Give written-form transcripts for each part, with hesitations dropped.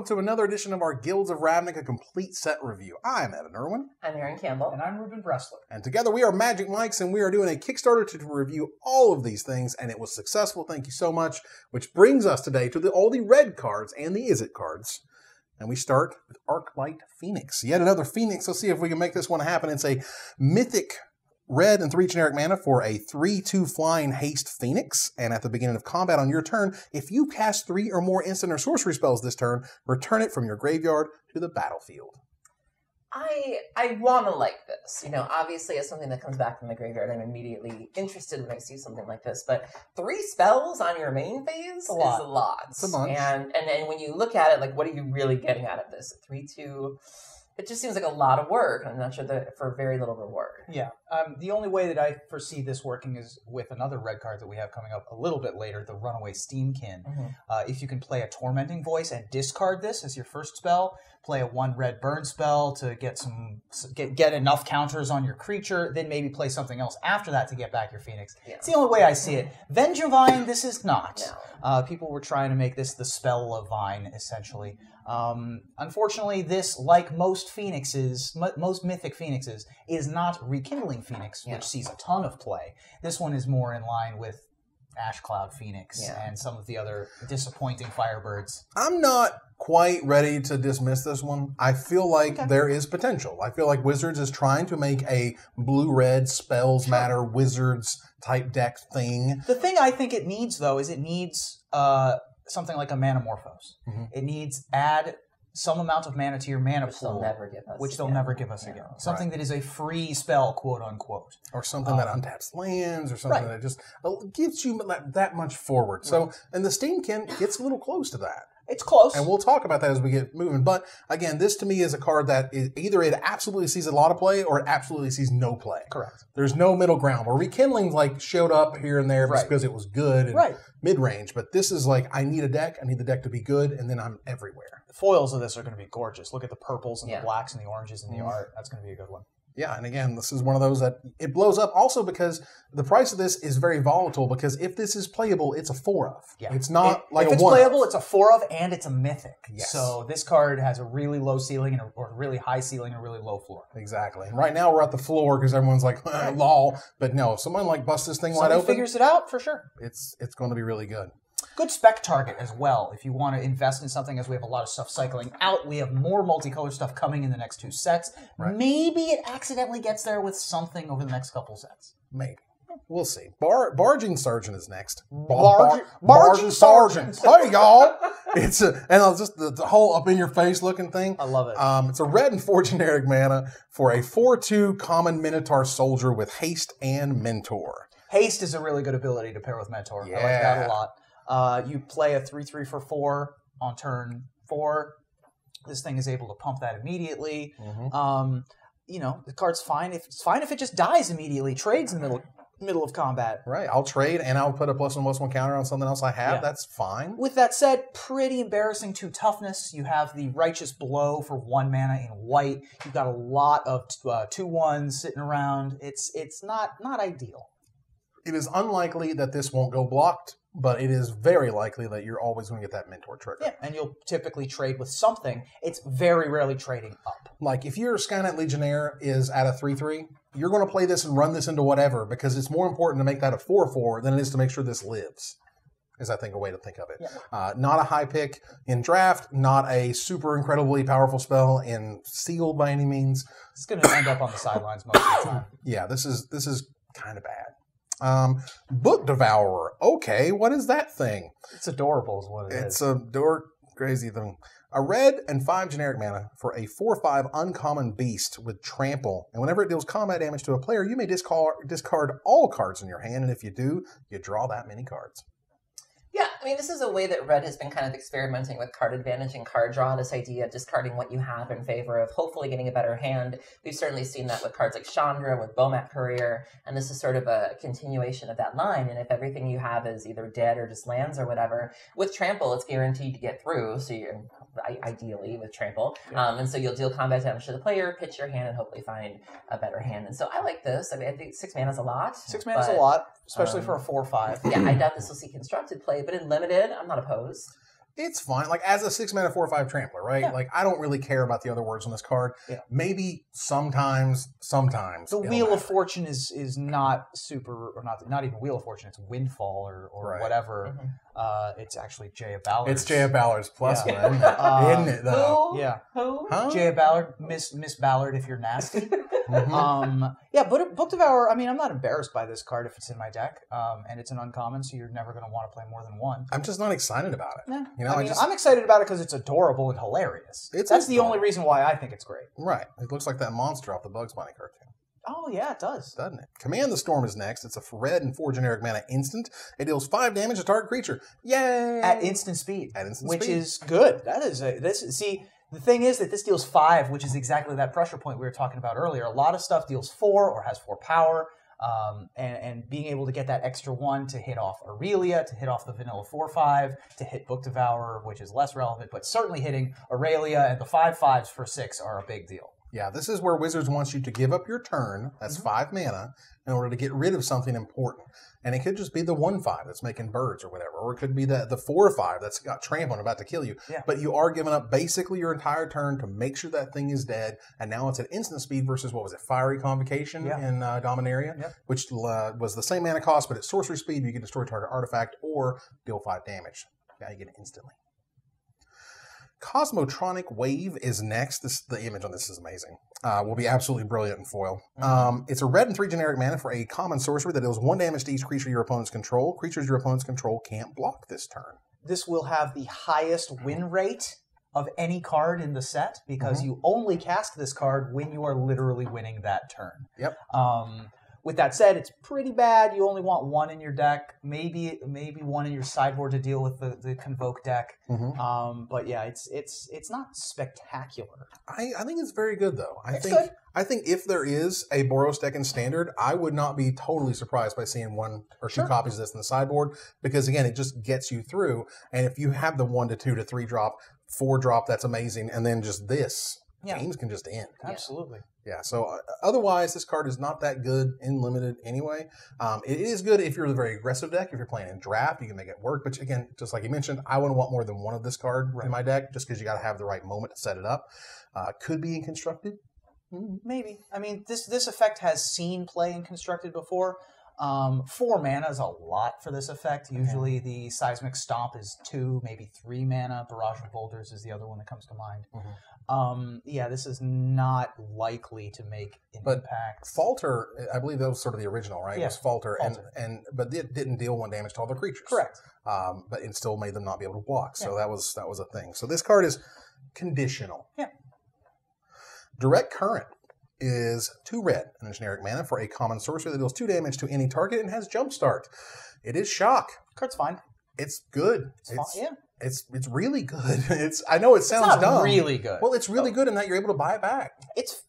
to another edition of our Guilds of Ravnica complete set review. I'm Evan Irwin. I'm Aaron Campbell. And I'm Ruben Bressler. And together we are Magic Mikes, and we are doing a Kickstarter to review all of these things, and it was successful. Thank you so much. Which brings us today to all the red cards and the Izzet cards. And we start with Arclight Phoenix. Yet another Phoenix. Let's see if we can make this one happen. It's a mythic red and 3 generic mana for a 3/2 flying haste Phoenix. And at the beginning of combat on your turn, if you cast 3 or more instant or sorcery spells this turn, return it from your graveyard to the battlefield. I want to like this. You know, obviously as something that comes back from the graveyard, I'm immediately interested when I see something like this. But 3 spells on your main phase is a lot. It's a bunch. And when you look at it, like, what are you really getting out of this? 3/2... It just seems like a lot of work. I'm not sure that for very little reward. Yeah. The only way that I foresee this working is with another red card that we have coming up a little bit later, the Runaway Steamkin. If you can play a Tormenting Voice and discard this as your first spell, play a 1 red burn spell to get enough counters on your creature, then maybe play something else after that to get back your Phoenix. Yeah. It's the only way I see it. Vengevine, this is not. No. People were trying to make this the spell of Vine, essentially. Unfortunately, this, like most Phoenixes, most mythic Phoenixes, is not Rekindling Phoenix, which sees a ton of play. This one is more in line with Ash Cloud Phoenix and some of the other disappointing Firebirds. I'm not quite ready to dismiss this one. I feel like there is potential. I feel like Wizards is trying to make a blue-red spells matter Wizards type deck thing. The thing I think it needs, though, is it needs something like a Manamorphose. It needs add some amount of mana to your mana pool, which they'll never give us again. Something that is a free spell, quote unquote, or something that untaps lands, or something that just gives you that much forward. So, and the Steamkin gets a little close to that. It's close. And we'll talk about that as we get moving. But again, this to me is a card that is either it absolutely sees a lot of play or it absolutely sees no play. Correct. There's no middle ground. Where Rekindling showed up here and there just because it was good and mid-range. But this is like, I need a deck. I need the deck to be good, and then I'm everywhere. The foils of this are going to be gorgeous. Look at the purples and the blacks and the oranges in the art. That's going to be a good one. Yeah, and again, this is one of those that it blows up also because the price of this is very volatile, because if this is playable, it's a 4 of. Yeah. It's not like a 1 of. If it's playable, it's a 4 of, and it's a mythic. Yes. So this card has a really low ceiling or a really high ceiling and a really low floor. Exactly. And right now we're at the floor because everyone's like, lol. But no, if someone busts this thing wide open, figures it out, for sure. It's going to be really good. Good spec target as well. If you want to invest in something, as we have a lot of stuff cycling out, we have more multicolor stuff coming in the next 2 sets. Maybe it accidentally gets there with something over the next couple sets. Maybe. We'll see. Barging Sergeant is next. Barging Sergeant. Hey, y'all. It's just the whole up in your face looking thing. I love it. It's a red and 4 generic mana for a 4/2 common Minotaur soldier with haste and mentor. Haste is a really good ability to pair with mentor. I like that a lot. You play a 3/3 for 4 on turn 4. This thing is able to pump that immediately. You know, the card's fine. It's fine if it just dies immediately. Trades in the middle of combat. Right. I'll trade and I'll put a +1/+1 counter on something else I have. Yeah. That's fine. With that said, pretty embarrassing 2 toughness. You have the Righteous Blow for 1 mana in white. You've got a lot of 2/1s sitting around. It's not ideal. It is unlikely that this won't go blocked, but it is very likely that you're always going to get that mentor trigger. Yeah, and you'll typically trade with something. It's very rarely trading up. Like, if your Skynet Legionnaire is at a 3/3, you're going to play this and run this into whatever, because it's more important to make that a 4/4 than it is to make sure this lives, is I think a way to think of it. Yeah. Not a high pick in draft, not a super incredibly powerful spell in sealed by any means. It's going to end up on the sidelines most of the time. Yeah, this is kind of bad. Book Devourer. Okay, what is that thing? It's adorable is what it is. It's a crazy thing. A red and 5 generic mana for a 4/5 uncommon beast with trample. And whenever it deals combat damage to a player, you may discard all cards in your hand. And if you do, you draw that many cards. Yeah, I mean, this is a way that Red has been kind of experimenting with card advantage and card draw, this idea of discarding what you have in favor of hopefully getting a better hand. We've certainly seen that with cards like Chandra, with Bomat Courier, and this is sort of a continuation of that line. And if everything you have is either dead or just lands or whatever, with Trample, it's guaranteed to get through, so you're ideally with Trample. And so you'll deal combat damage to the player, pitch your hand, and hopefully find a better hand. And so I like this. I mean, I think 6 mana is a lot. 6 mana is a lot, especially for a 4/5. Yeah, I doubt this will see constructed play, but in limited, I'm not opposed. It's fine. Like, as a 6-mana 4/5 trampler, right? Yeah. Like, I don't really care about the other words on this card. Yeah. Maybe sometimes. The Wheel of Fortune is not super, or not even Wheel of Fortune, it's Windfall or Right. whatever. It's actually Jaya Ballard. It's Jaya Ballard's plus Yeah. one, isn't it? Isn't it, though? Who? Yeah. Who? Huh? Jaya Ballard, Miss Ballard if you're nasty. Mhm. Yeah, but Book Devourer, I mean, I'm not embarrassed by this card if it's in my deck, and it's an uncommon, so you're never going to want to play more than one. I'm just not excited about it. Nah. You know, I mean, I'm excited about it because it's adorable and hilarious. That's the only reason why I think it's great. Right. It looks like that monster off the Bugs Bunny cartoon. Oh, yeah, it does. Doesn't it? Command the Storm is next. It's a red and 4 generic mana instant. It deals 5 damage to target creature. Yay! At instant speed. At instant which speed. is good. That is see, the thing is that this deals 5, which is exactly that pressure point we were talking about earlier. A lot of stuff deals 4 or has 4 power, and being able to get that extra 1 to hit off Aurelia, to hit off the vanilla 4/5, to hit Book Devourer, which is less relevant, but certainly hitting Aurelia and the 5/5s for 6 are a big deal. Yeah, this is where Wizards wants you to give up your turn, that's 5 mana, in order to get rid of something important. And it could just be the 1/5 that's making birds or whatever, or it could be the 4/5 that's got trample and about to kill you. Yeah. But you are giving up basically your entire turn to make sure that thing is dead, and now it's at instant speed versus, what was it, Fiery Convocation in Dominaria, Yep. which was the same mana cost, but at sorcery speed, you can destroy target artifact or deal 5 damage. Yeah, you get it instantly. Cosmotronic Wave is next. The image on this is amazing. Will be absolutely brilliant in foil. It's a red and 3 generic mana for a common sorcery that deals 1 damage to each creature your opponents control. Creatures your opponents control can't block this turn. This will have the highest win rate of any card in the set because you only cast this card when you are literally winning that turn. Yep. With that said, it's pretty bad. You only want 1 in your deck, maybe 1 in your sideboard to deal with the Convoke deck. But yeah, it's not spectacular. I think it's very good though. Good. I think if there is a Boros deck in Standard, I would not be totally surprised by seeing 1 or 2 copies of this in the sideboard because again, it just gets you through. And if you have the 1 to 2 to 3 drop, 4 drop, that's amazing. And then just this, games can just end. Absolutely. Yeah, so otherwise, this card is not that good in Limited anyway. It is good if you're a very aggressive deck. If you're playing in Draft, you can make it work. But again, just like you mentioned, I wouldn't want more than 1 of this card in my deck just because you got to have the right moment to set it up. Could be in Constructed. Maybe. I mean, this effect has seen play in Constructed before. 4 mana is a lot for this effect. Usually the Seismic Stomp is 2, maybe 3 mana. Barrage of Boulders is the other one that comes to mind. Yeah, this is not likely to make an impact. Falter, I believe that was sort of the original, right? Yeah, It was Falter. But it didn't deal 1 damage to all the creatures. Correct. But it still made them not be able to block. So that was a thing. So this card is conditional. Yeah. Directcurrent is 2 red and a generic mana for a common sorcery that deals 2 damage to any target and has Jumpstart. It is shock. Card's fine. It's good. It's It's really good. I know it sounds not dumb. really good. Well, it's really good in that you're able to buy it back. It's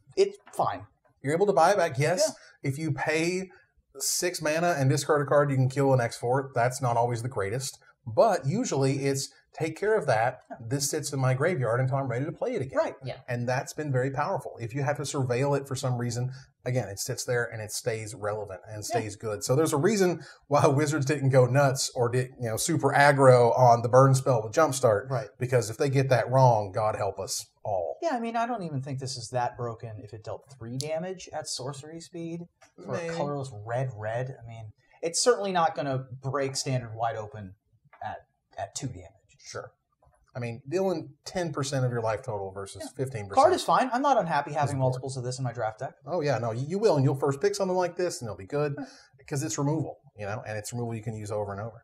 fine. You're able to buy it back. Yes, if you pay 6 mana and discard a card, you can kill an X4. That's not always the greatest, but usually it's take care of that. This sits in my graveyard until I'm ready to play it again. Right. Yeah. And that's been very powerful. If you have to surveil it for some reason, again, it sits there and it stays relevant and stays good. So there's a reason why Wizards didn't go nuts or did super aggro on the burn spell with Jumpstart. Right. Because if they get that wrong, God help us all. Yeah, I mean, I don't even think this is that broken if it dealt 3 damage at sorcery speed for a colorless red. I mean, it's certainly not going to break Standard wide open at 2 damage. Sure. I mean, dealing 10% of your life total versus 15%. Card is fine. I'm not unhappy having multiples of this in my draft deck. Oh, yeah. No, you will. And you'll first pick something like this, and it'll be good because it's removal, and it's removal you can use over and over.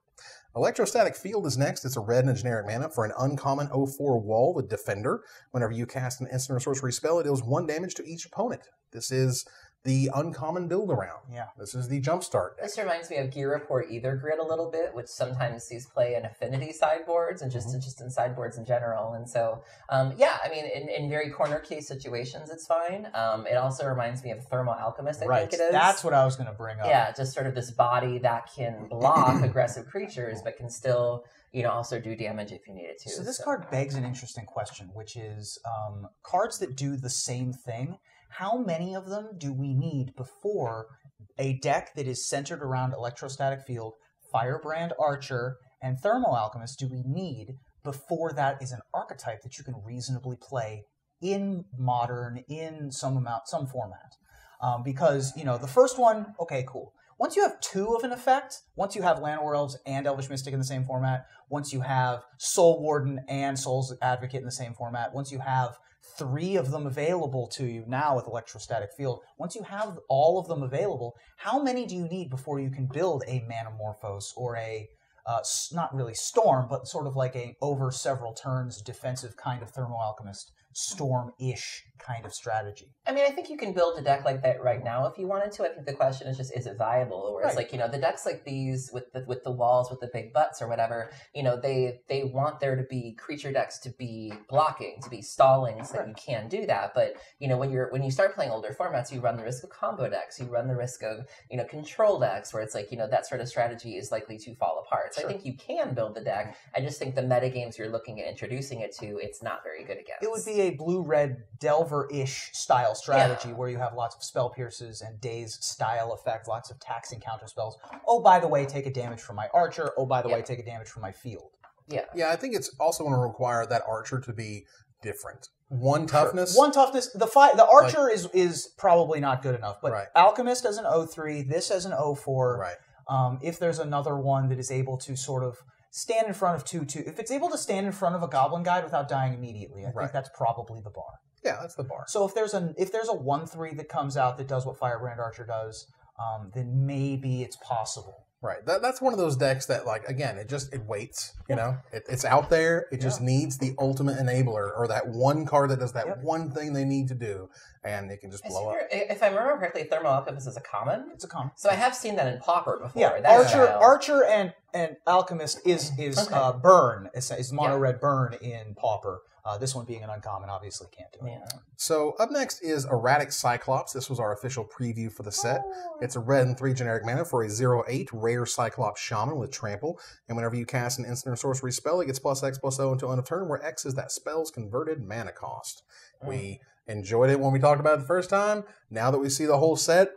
Electrostatic Field is next. It's a red and a generic mana for an uncommon 0/4 wall with Defender. Whenever you cast an instant or sorcery spell, it deals 1 damage to each opponent. This is the uncommon build around. Yeah. This is the Jumpstart deck. This reminds me of Gear Report Either Grid a little bit, which sometimes sees play in affinity sideboards and just in sideboards in general. And so, yeah, I mean, in very corner case situations, it's fine. It also reminds me of Thermal Alchemist, I think it is. That's what I was going to bring up. Yeah, just sort of this body that can block aggressive creatures, but can still, also do damage if you need it to. So this card begs an interesting question, which is cards that do the same thing. How many of them do we need before a deck that is centered around Electrostatic Field, Firebrand Archer, and Thermal Alchemist do we need before that is an archetype that you can reasonably play in Modern, in some format. Because, the first one, okay, cool. Once you have 2 of an effect, once you have Llanowar Elves and Elvish Mystic in the same format, once you have Soul Warden and Soul's Advocate in the same format, once you have 3 of them available to you now with Electrostatic Field, once you have all of them available, how many do you need before you can build a Manamorphose or a, not really Storm, but sort of like a over several turns defensive kind of Thermo Alchemist, Storm-ish kind of strategy? I mean, I think you can build a deck like that right now if you wanted to. I think the question is just, is it viable? Or it's like, the decks like these with the walls, with the big butts or whatever, they want there to be creature decks to be blocking, to be stalling, so that you can do that. But, when you start playing older formats, you run the risk of combo decks, you run the risk of, control decks, where it's like, that sort of strategy is likely to fall apart. So I think you can build the deck. I just think the metagames you're looking at introducing it to, it's not very good against. It would be a blue-red Delver-ish style strategy where you have lots of spell pierces and daze style effect, lots of taxing counter spells. Oh, by the way, take a damage from my archer. Oh, by the way, take a damage from my field. Yeah, I think it's also going to require that archer to be different. 1 toughness. 1 toughness. The archer is probably not good enough, but Alchemist as an 0-3, this as an 0-4. Right. If there's another one that is able to sort of stand in front of 2/2. If it's able to stand in front of a Goblin Guide without dying immediately, I think that's probably the bar. Yeah, that's the bar. So if there's a 1/3 that comes out that does what Firebrand Archer does, then maybe it's possible. Right. That's one of those decks that, like, again, it waits. It's out there. It just needs the ultimate enabler, or that one card that does that one thing they need to do, and it can just blow up. If I remember correctly, Thermal Alchemist is a common. It's a common. So I have seen that in Pauper before. Yeah, Archer and Alchemist is burn. Is mono red burn in Pauper. This one being an uncommon, obviously can't do it. Yeah. So up next is Erratic Cyclops. This was our official preview for the set. It's a red and 3 generic mana for a 0/8 rare Cyclops Shaman with Trample. And whenever you cast an instant or sorcery spell, it gets +X/+0 until end of turn, where X is that spell's converted mana cost. We enjoyed it when we talked about it the first time. Now that we see the whole set,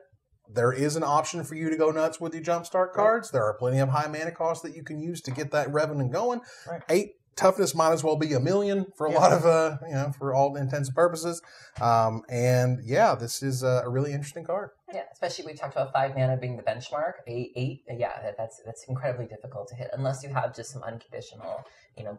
there is an option for you to go nuts with your Jumpstart cards. There are plenty of high mana costs that you can use to get that revenue going. 8 toughness might as well be 1,000,000 for a lot of, for all intents and purposes. This is a really interesting card. Yeah, especially we talked about 5 mana being the benchmark. 8, that's incredibly difficult to hit unless you have just some unconditional,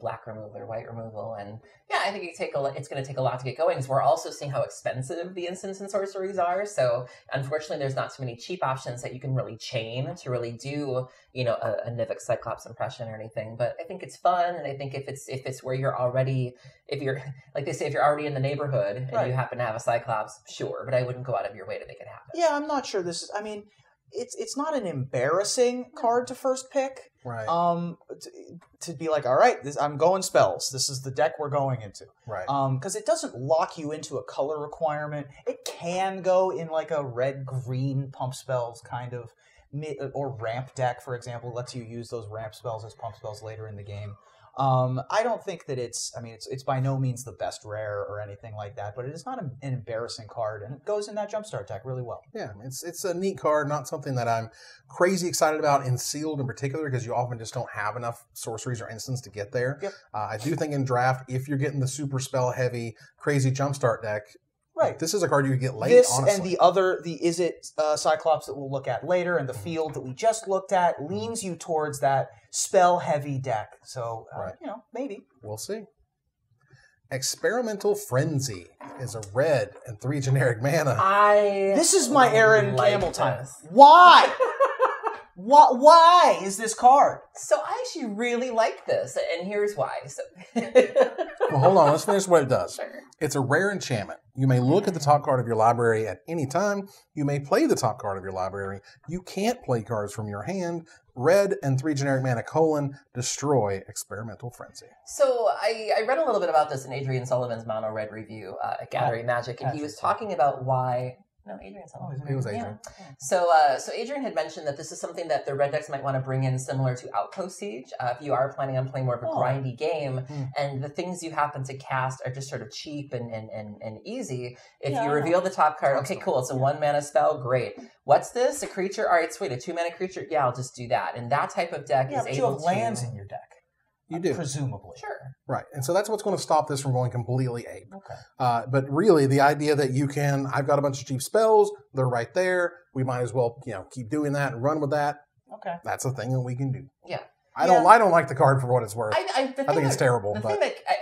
black removal or white removal. And yeah, I think it's going to take a lot to get going. Because we're also seeing how expensive the instants and sorceries are. So unfortunately, there's not too many cheap options that you can really chain to really do, a Nivix Cyclops impression or anything. But I think it's fun, and I think if it's where you're already, if you're like they say, if you're already in the neighborhood and you happen to have a Cyclops, sure, but I wouldn't go out of your way to make it happen. Yeah, I'm not sure this is. I mean, it's not an embarrassing card to first pick. Right. To be like, all right, I'm going spells. This is the deck we're going into. Right. Because it doesn't lock you into a color requirement. It can go in like a red-green pump spells kind of, or ramp deck, for example, lets you use those ramp spells as pump spells later in the game. I don't think that it's by no means the best rare or anything like that, but it is not an embarrassing card, and it goes in that Jumpstart deck really well. Yeah, it's a neat card, not something that I'm crazy excited about in Sealed in particular, because you often just don't have enough sorceries or instants to get there. Yep. I do think in Draft, if you're getting the super spell heavy, crazy Jumpstart deck, right, this is a card you could get late, honestly. And the Izzet Cyclops that we'll look at later, and the Field that we just looked at, leans you towards that spell-heavy deck. So, maybe. We'll see. Experimental Frenzy is a red and 3 generic mana. This is my Aaron Camel time. This. Why? Why is this card? So I actually really like this, and here's why. So well, hold on. Let's finish what it does. Sure. It's a rare enchantment. You may look at the top card of your library at any time. You may play the top card of your library. You can't play cards from your hand. Red and 3 generic mana : destroy Experimental Frenzy. So I read a little bit about this in Adrian Sullivan's Mono Red review at Gathering Magic, and he was talking about why. No, Adrian Sullivan. It was Adrian. Yeah. So Adrian had mentioned that this is something that the red decks might want to bring in similar to Outpost Siege. If you are planning on playing more of a grindy game, and the things you happen to cast are just sort of cheap and easy, if you reveal the top card, okay, cool, it's a 1 mana spell, great. What's this? A creature? All right, sweet, a 2 mana creature? Yeah, I'll just do that. And that type of deck is able to... you have lands in your deck. You do. Presumably. Sure. Right. And so that's what's going to stop this from going completely ape. Okay. But really, the idea that you can, I've got a bunch of cheap spells, they're right there. We might as well, keep doing that and run with that. Okay. That's a thing that we can do. Yeah. I don't like the card for what it's worth. I think it's terrible.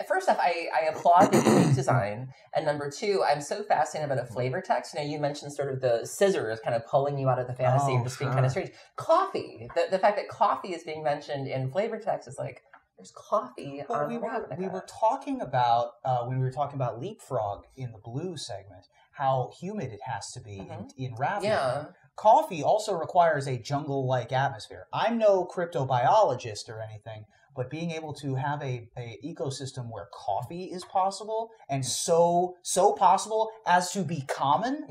First off, I applaud the unique design, and number two, I'm so fascinated by the flavor text. You mentioned sort of the scissors kind of pulling you out of the fantasy and just being kind of strange. Coffee, the fact that coffee is being mentioned in flavor text is like, there's coffee on Ravnica. We were talking about, when we were talking about Leapfrog in the blue segment, how humid it has to be in Ravnica. Yeah. Coffee also requires a jungle-like atmosphere. I'm no cryptobiologist or anything, but being able to have a ecosystem where coffee is possible, and so possible as to be common,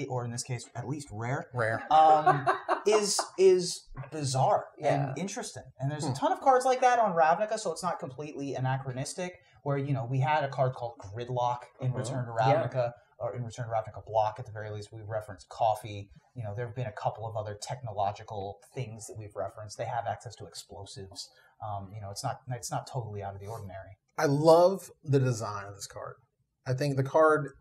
or in this case, at least rare, is bizarre and interesting. And there's a ton of cards like that on Ravnica, so it's not completely anachronistic, where, we had a card called Gridlock in Return to Ravnica, or in Return to Ravnica Block, at the very least. We referenced coffee. There have been a couple of other technological things that we've referenced. They have access to explosives. It's not totally out of the ordinary. I love the design of this card. I think the card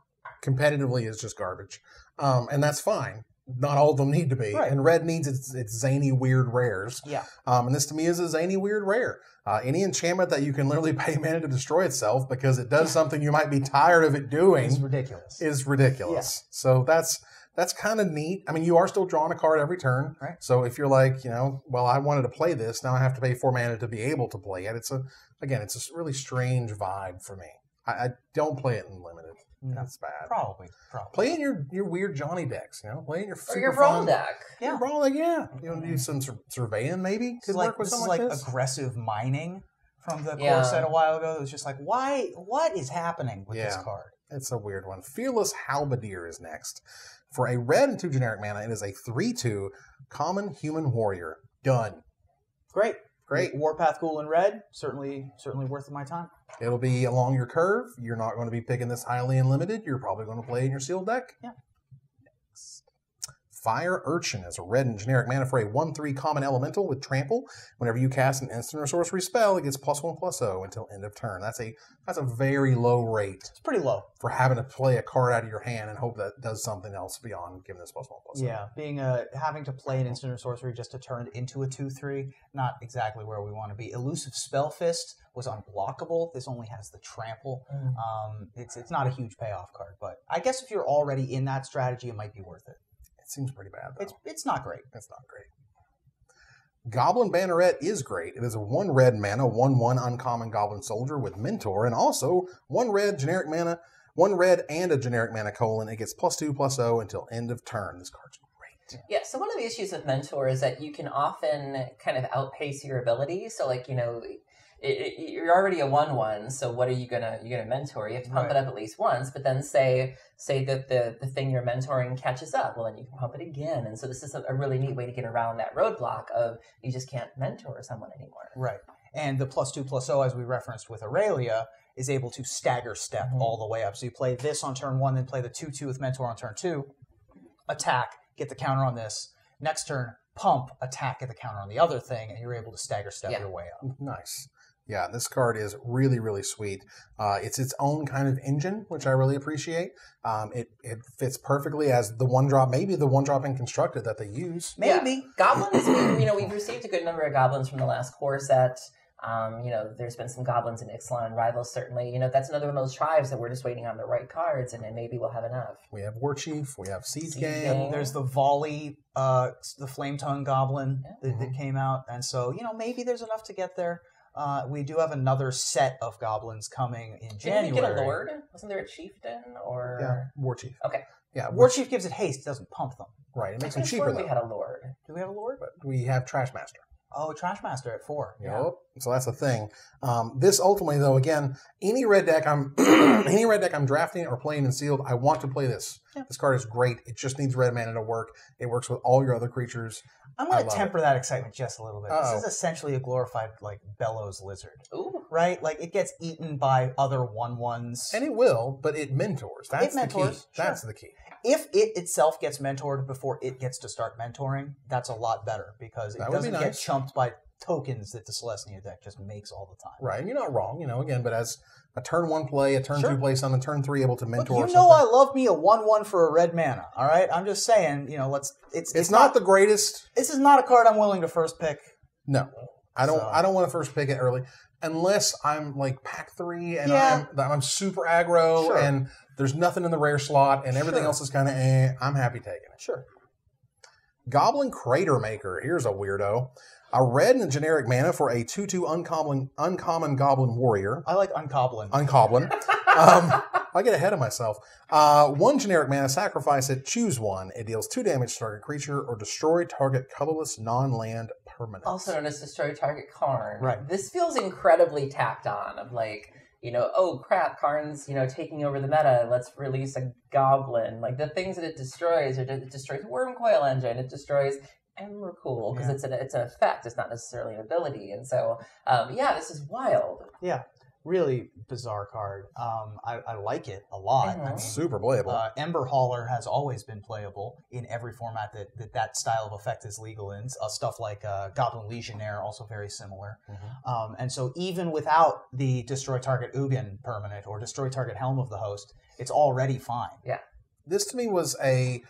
competitively is just garbage. And that's fine. Not all of them need to be. Right. And red needs its zany, weird rares. Yeah. And this to me is a zany, weird rare. Any enchantment that you can literally pay mana to destroy itself because it does something you might be tired of it doing is ridiculous. Yeah. So that's kind of neat. I mean, you are still drawing a card every turn. Right. So if you're like, well, I wanted to play this, now I have to pay 4 mana to be able to play it. It's a really strange vibe for me. I don't play it in limited. That's bad. Probably. Play in your weird Johnny decks, Play in your super or your brawl deck. Yeah, your brawl deck. Yeah, you want to do some surveying maybe? Could work with something like this. Aggressive mining from the core set a while ago. It was just like, why? What is happening with this card? It's a weird one. Fearless Halberdier is next. For a red and 2 generic mana, it is a 3/2 common human warrior. Done. Great. Warpath Ghoul in red, certainly worth my time. It'll be along your curve. You're not going to be picking this highly in limited. You're probably going to play in your sealed deck. Yeah. Fire Urchin is a red and generic mana for a 1/3 common elemental with trample. Whenever you cast an instant or sorcery spell, it gets +1/+0 until end of turn. That's a very low rate. It's pretty low for having to play a card out of your hand and hope that does something else beyond giving this +1/+0. Yeah, being having to play an instant or sorcery just to turn it into a 2/3, not exactly where we want to be. Elusive Spellfist was unblockable. This only has the trample. It's not a huge payoff card, but I guess if you're already in that strategy, it might be worth it. It seems pretty bad, though. It's not great. It's not great. Goblin Banneret is great. It is a 1 red mana, 1/1 uncommon Goblin Soldier with Mentor, and also 1 red generic mana, 1 red and a generic mana : it gets +2/+0 until end of turn. This card's great. Yeah, so one of the issues with Mentor is that you can often kind of outpace your ability. So, you're already a 1/1, so what are you gonna mentor? You have to pump it up at least once, but then say that the thing you're mentoring catches up, well then you can pump it again. And so this is a really neat way to get around that roadblock of you just can't mentor someone anymore. Right. And the +2/+0, as we referenced with Aurelia, is able to stagger step all the way up. So you play this on turn 1, then play the 2/2 with Mentor on turn 2, attack, get the counter on this. Next turn, pump, attack, get the counter on the other thing, and you're able to stagger step your way up. Nice. Yeah, this card is really, really sweet. It's its own kind of engine, which I really appreciate. It fits perfully as the 1-drop, maybe the 1-drop in Constructed that they use. Maybe. Yeah. Goblins, we've received a good number of goblins from the last core set. There's been some goblins in Ixalan Rivals, certainly. That's another one of those tribes that we're just waiting on the right cards, and then maybe we'll have enough. We have War Chief, we have Siege Gang. There's the Volley, the Flame Tongue Goblin that came out, and so, maybe there's enough to get there. We do have another set of goblins coming in January. Didn't we get a Lord? Wasn't there a Chieftain? Or yeah, War Chief. Okay. Yeah, War Chief gives it haste, doesn't pump them. Right, it makes them cheaper, though. We had a Lord. Do we have a Lord? But we have Trashmaster. Oh, Trashmaster at 4. Yep. So that's the thing. This ultimately, though, again, any red deck I'm drafting or playing in sealed, I want to play this. Yeah. This card is great. It just needs red mana to work. It works with all your other creatures. I'm going to temper that excitement just a little bit. This is essentially a glorified Bellows Lizard. Ooh. Right? It gets eaten by other 1/1s. And it will, but it mentors. That's the key. Sure. That's the key. If it itself gets mentored before it gets to start mentoring, that's a lot better because it doesn't get chumped by tokens that the Celestia deck just makes all the time. Right, and you're not wrong, again, but as a turn 1 play, a turn 2 play, some, a turn 3 able to mentor. Look, I love me a 1/1 for a red mana. All right, I'm just saying, it's not the greatest. This is not a card I'm willing to first pick. No, I don't want to first pick it early unless I'm like pack 3 and I'm super aggro and there's nothing in the rare slot and everything else is kind of I'm happy taking it. Sure. Goblin Crater Maker. Here's a weirdo. A red and a generic mana for a 2/2 uncommon Goblin Warrior. I like uncoblin. Uncoblin. I get ahead of myself. 1 generic mana, sacrifice it, choose 1. It deals 2 damage to target creature or destroy target colorless non-land permanent. Also known as destroy target Karn. Right. This feels incredibly tacked on of like, oh crap, Karn's, taking over the meta. Let's release a goblin. Like the things that it destroys, it destroys Worm Coil Engine, it destroys Emrakul because it's an effect. It's not necessarily an ability. And so, this is wild. Yeah, really bizarre card. I like it a lot. Mm-hmm. Super playable. Ember Hauler has always been playable in every format that style of effect is legal in. Stuff like Goblin Legionnaire, also very similar. Mm-hmm. And so even without the Destroy Target Ugin permanent or Destroy Target Helm of the Host, it's already fine. Yeah. This to me was a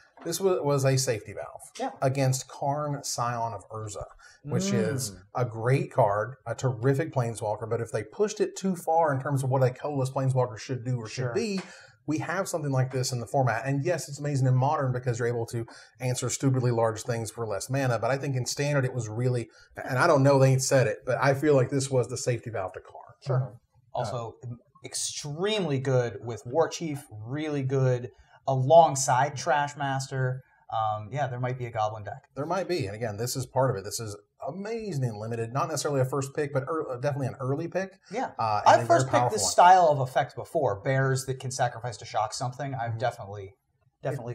safety valve against Karn Scion of Urza, which is a great card, a terrific planeswalker, but if they pushed it too far in terms of what a colorless planeswalker should do or should be, we have something like this in the format. And yes, it's amazing in Modern because you're able to answer stupidly large things for less mana, but I think in Standard it was really, and I don't know, they ain't said it, but I feel like this was the safety valve to Karn. Sure. Also, extremely good with War Chief, really good alongside Trash Master. There might be a Goblin deck. There might be. And again, this is part of it. This is amazingly limited. Not necessarily a first pick, but definitely an early pick. Yeah. I've first picked this style of effect before. Bears that can sacrifice to shock something. I've definitely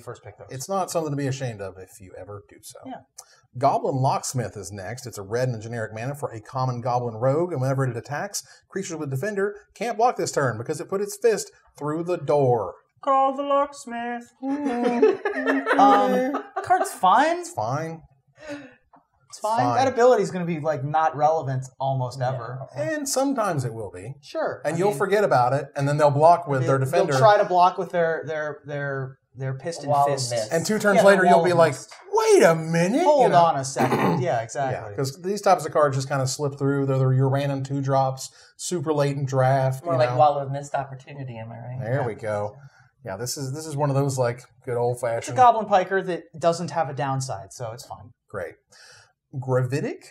first picked those. It's not something to be ashamed of if you ever do so. Yeah. Goblin Locksmith is next. It's a red and a generic mana for a common Goblin Rogue, and whenever it attacks, creatures with Defender can't block this turn because it put its fist through the door. Call the locksmith. Card's fine. It's fine. It's fine. That ability is going to be like not relevant almost ever. And sometimes it will be. Sure. And you'll forget about it, and then they'll block with their Defender. They'll try to block with their piston fists. And 2 turns later, you'll be like, wait a minute. Hold on a second. Yeah, exactly. Yeah, because these types of cards just kind of slip through. They're your random 2-drops, super late in draft. More like Wall of Missed Opportunity, am I right? There we go. Yeah, this is one of those like good old fashioned. It's a Goblin Piker that doesn't have a downside, so it's fine. Great. Gravitic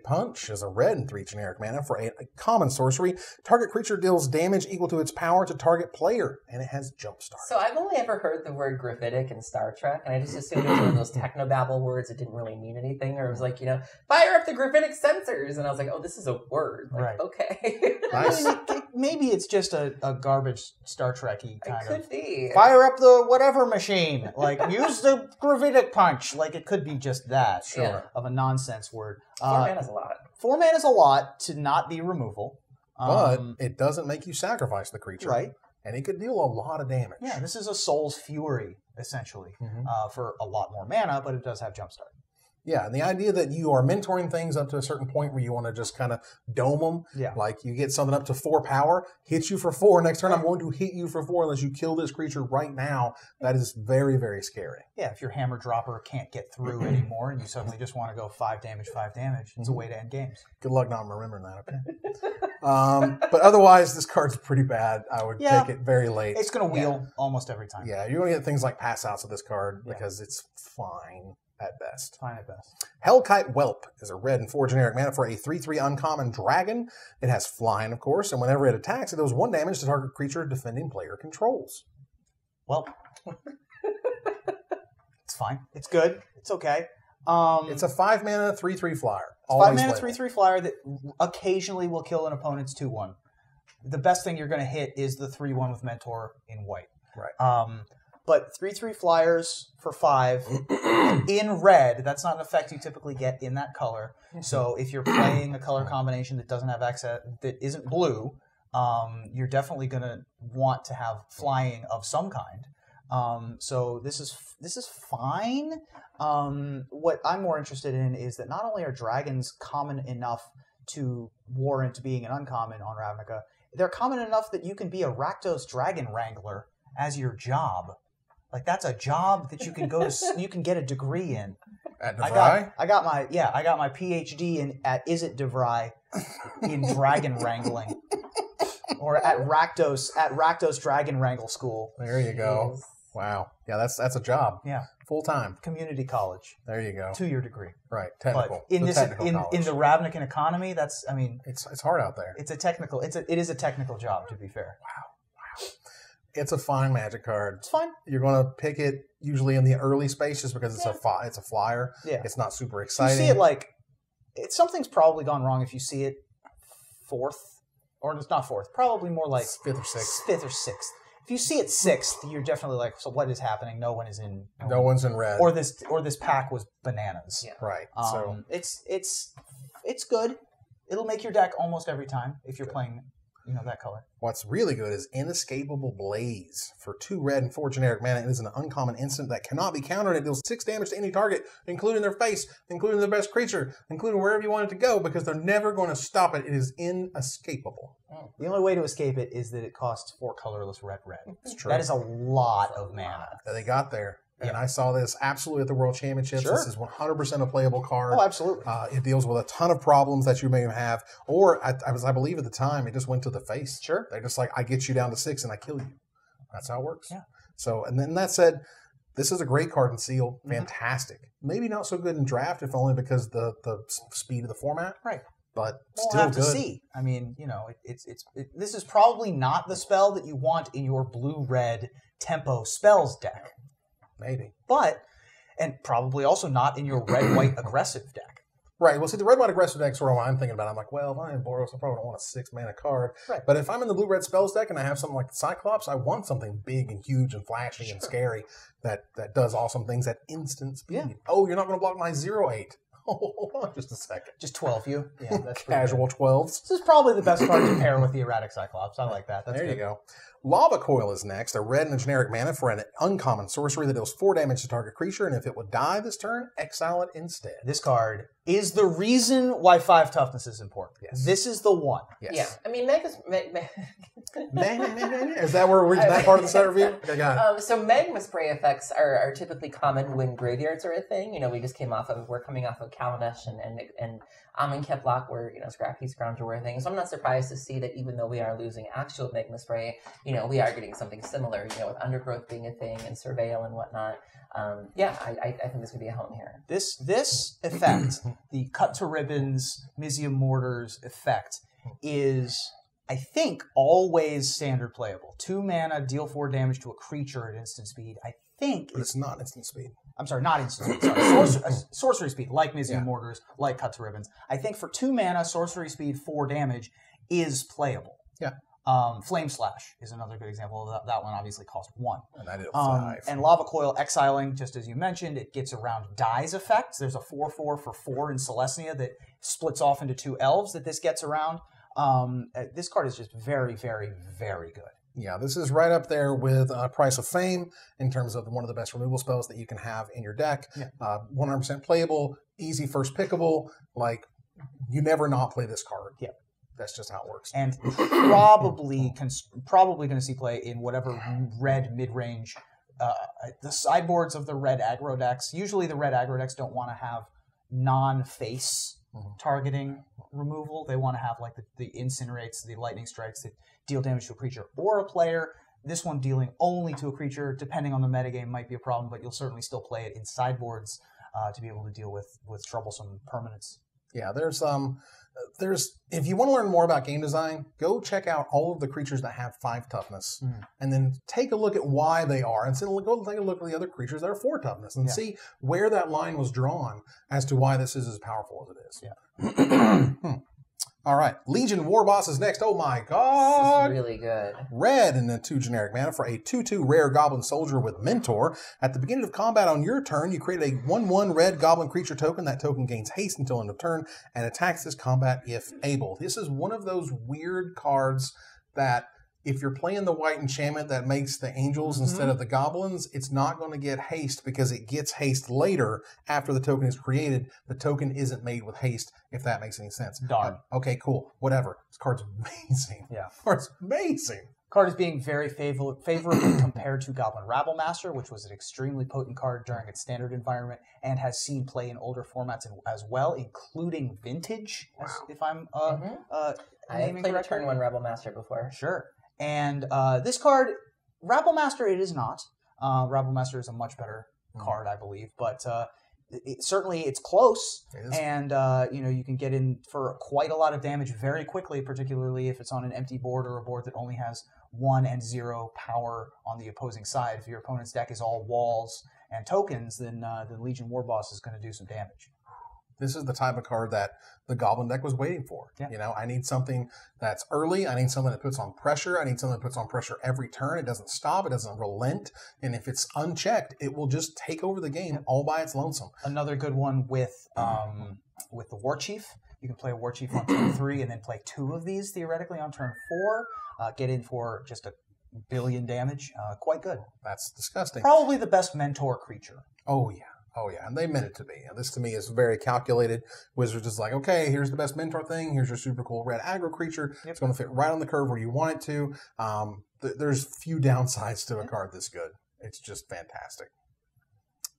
Punch is a red and 3 generic mana for a common sorcery. Target creature deals damage equal to its power to target player, and it has Jumpstart. So I've only ever heard the word gravitic in Star Trek, and I just assumed it was one of those technobabble words that didn't really mean anything, or it was like, fire up the gravitic sensors, and I was like, oh, this is a word. Like, right. Okay. Nice. Maybe it's just a garbage Star Trek-y kind of. It could be. Fire up the whatever machine. Like, use the gravitic punch. Like, it could be just that. Sure. Of a nonsense word. 4 mana's a lot. 4 mana's a lot to not be removal. But it doesn't make you sacrifice the creature. Right. And it could deal a lot of damage. Yeah, this is a Soul's Fury, essentially, for a lot more mana, but it does have Jumpstart. Yeah, and the idea that you are mentoring things up to a certain point where you want to just kind of dome them. Yeah. Like you get something up to 4 power, hit you for 4. Next turn, I'm going to hit you for 4 unless you kill this creature right now. That is very, very scary. Yeah, if your hammer dropper can't get through anymore and you suddenly just want to go 5 damage, it's a way to end games. Good luck not remembering that, okay? But otherwise, this card's pretty bad. I would take it very late. It's going to wheel almost every time. Yeah, you're going to get things like pass outs with this card because it's fine. At best. Fine at best. Hellkite Whelp is a red and 4 generic mana for a 3/3 uncommon dragon. It has flying, of course, and whenever it attacks, it deals 1 damage to target creature defending player controls. Well, it's fine. It's good. It's okay. It's a 5 mana 3/3 flyer. 5 mana 3/3 flyer that occasionally will kill an opponent's 2/1. The best thing you're going to hit is the 3/1 with Mentor in white. Right. But 3/3 flyers for 5 in red, that's not an effect you typically get in that color. So if you're playing a color combination that doesn't have access, that isn't blue, you're definitely going to want to have flying of some kind. So this is fine. What I'm more interested in is that not only are dragons common enough to warrant being an uncommon on Ravnica, they're common enough that you can be a Rakdos Dragon Wrangler as your job. Like, that's a job that you can go to, you can get a degree in. At DeVry? I got my PhD at Izzet DeVry in dragon wrangling. Or at Rakdos Dragon Wrangle School. There you go. Yes. Wow. Yeah, that's a job. Yeah. Full time. Community college. There you go. 2-year degree. Right. Technical. But in technical in college. the Ravnican economy, that's, I mean, it's hard out there. it is a technical job, to be fair. Wow. It's a fine Magic card. It's fine. You're going to pick it usually in the early space just because it's a flyer. Yeah. It's not super You exciting. see it like something's probably gone wrong if you see it fourth, or it's not fourth, probably more like fifth or sixth. Fifth or sixth. If you see it sixth, you're definitely like, so what is happening? No one is in. No one's in red. Or this pack was bananas. Yeah. Right. So It's good. It'll make your deck almost every time if you're playing, that color. what's really good is Inescapable Blaze. For 2 red and 4 generic mana, it is an uncommon instant that cannot be countered. It deals 6 damage to any target, including their face, including their best creature, including wherever you want it to go, because they're never going to stop it. It is inescapable. The only way to escape it is that it costs 4 colorless red. It's true. That is a lot of mana. They got there. And I saw this absolutely at the World Championships. Sure. This is 100% a playable card. Oh, absolutely. It deals with a ton of problems that you may have. Or, I believe at the time, it just went to the face. Sure. They're just like, I get you down to 6 and I kill you. That's how it works. Yeah. So, and then that said, this is a great card in Sealed. Fantastic. Maybe not so good in Draft, if only because the speed of the format. Right. But We'll still have good. to see. I mean, this is probably not the spell that you want in your blue-red tempo spells deck. Maybe. And probably also not in your red-white aggressive deck. Right. Well, see, the red-white aggressive deck's sort of what I'm thinking about. I'm like, well, if I'm in Boros, I probably don't want a 6-mana card. Right. But if I'm in the blue-red spells deck and I have something like the Cyclops, I want something big and huge and flashy and scary that does awesome things at instant speed. Yeah. Oh, you're not going to block my 0/8. Oh, hold on just a second. Just 12 you. Yeah, that's pretty Casual good. 12s. This is probably the best card to pair with the erratic Cyclops. I like that. That's There good. you go. Lava Coil is next, a red and a generic mana for an uncommon sorcery that deals 4 damage to target creature, and if it would die this turn, exile it instead. This card is the reason why 5 toughness is important. Yes. This is the one. Yes. Yeah, I mean, Meg is. Is that where we're that part of the set review? Okay, got it. So magma spray effects are typically common when graveyards are a thing. We're coming off of Kaladesh and Amonkhet Block, where Scrappy Scrounger were a thing. So I'm not surprised to see that even though we are losing actual magma spray, we are getting something similar. With Undergrowth being a thing and Surveil and whatnot. I think this could be a home here. This effect, the cut to ribbons, Mizium Mortars effect, is, I think, always standard playable. 2 mana, deal 4 damage to a creature at instant speed. I think But it's not instant speed. I'm sorry, not instant speed. Sorry, sorcery speed, like Mizium Mortars, like cut to ribbons. I think for 2 mana, sorcery speed, 4 damage is playable. Yeah. Flame Slash is another good example. That one obviously cost 1. And I did 5. And Lava Coil exiling, just as you mentioned, it gets around Dye's effects. There's a 4/4 for 4 in Celestia that splits off into 2 elves that this gets around. This card is just very, very, very good. Yeah, this is right up there with Price of Fame in terms of one of the best removal spells that you can have in your deck. Yeah. 100% playable, easy first pickable. Like, you never not play this card. Yeah. That's just how it works. And probably going to see play in whatever red mid-range, the sideboards of the red aggro decks. Usually the red aggro decks don't want to have non-face targeting removal. They want to have like the incinerates, the lightning strikes that deal damage to a creature or a player. This one dealing only to a creature, depending on the metagame, might be a problem, but you'll certainly still play it in sideboards to be able to deal with troublesome permanents. Yeah, there's if you want to learn more about game design, go check out all of the creatures that have 5 toughness, and then take a look at why they are, and then go take a look at the other creatures that are 4 toughness, and see where that line was drawn as to why this is as powerful as it is. Yeah. All right, Legion Warboss is next. Oh my god! This is really good. Red and a 2 generic mana for a 2/2 rare Goblin Soldier with Mentor. At the beginning of combat on your turn, you create a 1/1 red Goblin creature token. That token gains haste until end of turn and attacks this combat if able. This is one of those weird cards that if you're playing the white enchantment that makes the angels instead of the goblins, it's not going to get haste because it gets haste later after the token is created. The token isn't made with haste, if that makes any sense. Darn. Okay, cool. Whatever. This card's amazing. Yeah. This card's amazing. Card is being very favorably compared to Goblin Rabblemaster, which was an extremely potent card during its standard environment and has seen play in older formats as well, including Vintage, if I'm I played a turn 1 Rabblemaster before. Sure. And this card, Rabblemaster, it is not. Rabblemaster is a much better card, I believe, but certainly it's close, and you can get in for quite a lot of damage very quickly, particularly if it's on an empty board or a board that only has 1 and 0 power on the opposing side. If your opponent's deck is all walls and tokens, then the Legion Warboss is going to do some damage. This is the type of card that the Goblin deck was waiting for. Yeah. I need something that's early. I need something that puts on pressure. I need something that puts on pressure every turn. It doesn't stop. It doesn't relent. And if it's unchecked, it will just take over the game all by its lonesome. Another good one with the War Chief. You can play a War Chief on turn 3 and then play 2 of these theoretically on turn 4. Get in for just a billion damage. Quite good. That's disgusting. Probably the best mentor creature. Oh, yeah. Oh, yeah, and they meant it to be. This, to me, is very calculated. Wizards is like, okay, here's the best mentor thing. Here's your super cool red aggro creature. It's going to fit right on the curve where you want it to. There's few downsides to a card this good. It's just fantastic.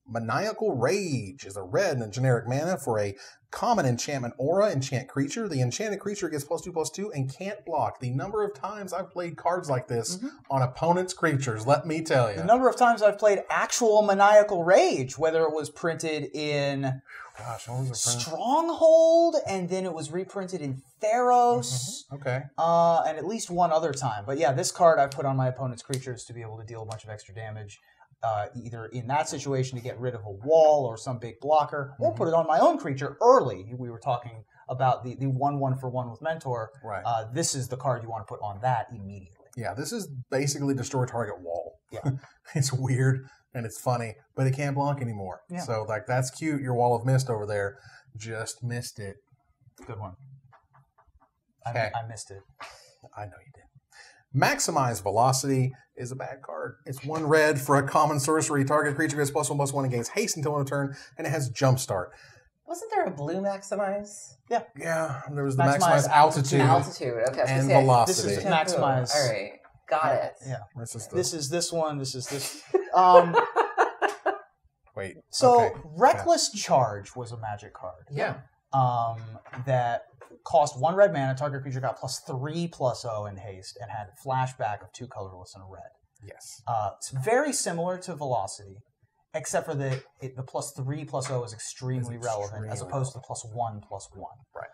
Maniacal Rage is a red and generic mana for a common enchantment aura enchant creature. The enchanted creature gets +2/+2 and can't block. The number of times I've played cards like this on opponents' creatures, let me tell you. The number of times I've played actual Maniacal Rage, whether it was printed in Stronghold and then it was reprinted in Theros. Okay. And at least one other time. But yeah, this card I've put on my opponent's creatures to be able to deal a bunch of extra damage. Either in that situation to get rid of a wall or some big blocker, or put it on my own creature early. We were talking about the 1/1 for 1 with Mentor. Right. This is the card you want to put on that immediately. Yeah, this is basically destroy target wall. Yeah. It's weird and it's funny, but it can't block anymore. Yeah. So, that's cute. Your wall of mist over there just missed it. Good one. Okay. I missed it. I know you did. Maximize Velocity is a bad card. It's 1 red for a common sorcery. Target creature gets +1/+1 and gains haste until end of turn, and it has Jumpstart. Wasn't there a blue Maximize? Yeah. Yeah, there was the Maximize Altitude. Altitude, okay. And Velocity. This is Maximize. All right, got it. Yeah. This is this one. This is this. Wait. So, okay. Reckless Charge was a magic card. Yeah. That cost 1 red mana. Target creature got +3/+0 in haste and had flashback of 2 colorless and a red. Yes. It's very similar to Velocity, except for the +3/+0 is extremely relevant as opposed to the +1/+1. Right.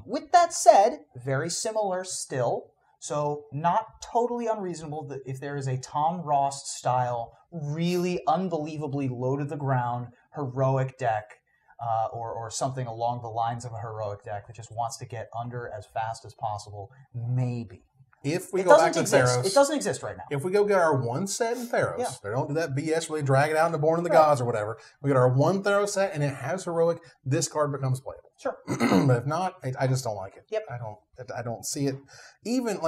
With that said, very similar still. So not totally unreasonable that if there is a Tom Ross style, really unbelievably low to the ground heroic deck. Or something along the lines of a heroic deck that just wants to get under as fast as possible, maybe. If we go back to exist. Theros. It doesn't exist right now. If we go get our 1 set in Theros, Yeah. they don't do that BS where they drag it out into Born of the Gods or whatever. We get our 1 Theros set and it has heroic, this card becomes playable. Sure. But if not, I just don't like it. Yep. I don't see it. Even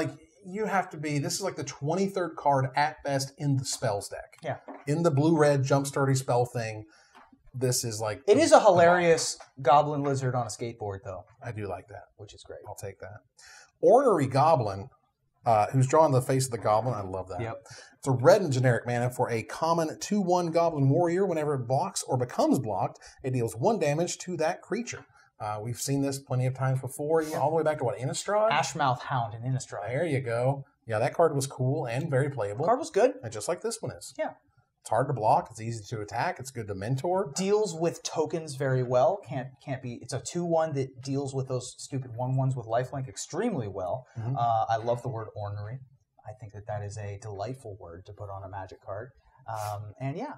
you have to be, this is like the 23rd card at best in the spells deck. Yeah. In the blue-red jumpstarty spell thing, this is like... It is a hilarious goblin lizard on a skateboard, though. I do like that. Which is great. I'll take that. Ornery Goblin, who's drawn the face of the goblin. I love that. Yep. It's a red and generic mana for a common 2/1 Goblin Warrior. Whenever it blocks or becomes blocked, it deals 1 damage to that creature. We've seen this plenty of times before, all the way back to Innistrad? Ashmouth Hound in Innistrad. There you go. Yeah, that card was cool and very playable. The card was good. And just like this one is. Yeah. It's hard to block. It's easy to attack. It's good to mentor. Deals with tokens very well. Can't be. It's a 2/1 that deals with those stupid 1/1s with lifelink extremely well. Mm-hmm. I love the word ornery. I think that is a delightful word to put on a magic card. And yeah,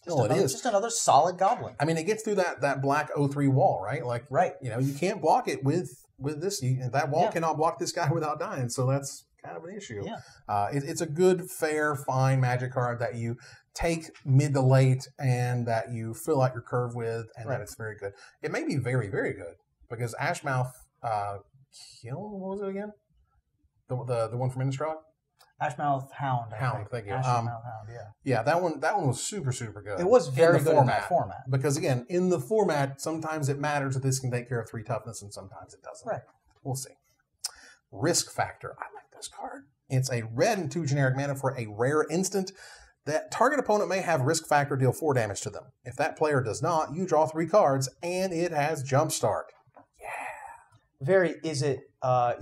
just another solid goblin. I mean, it gets through that black 0/3 wall, right? Right. You can't block it with this. That wall cannot block this guy without dying. So that's kind of an issue. Yeah. It's a good, fair, fine magic card that you take mid to late and that you fill out your curve with, and that it's very good. It may be very, very good because Ashmouth Kill, what was it again? The one from Innistrad? Ashmouth Hound. Thank you. Ashmouth Hound, yeah. Yeah, that one was super, super good. It was very good in that format. Because again, in the format, sometimes it matters that this can take care of 3 toughness and sometimes it doesn't. Right. We'll see. Risk Factor. I like this card. It's a red and 2 generic mana for a rare instant. That target opponent may have Risk Factor deal 4 damage to them. If that player does not, you draw 3 cards, and it has Jumpstart. Very Izzet,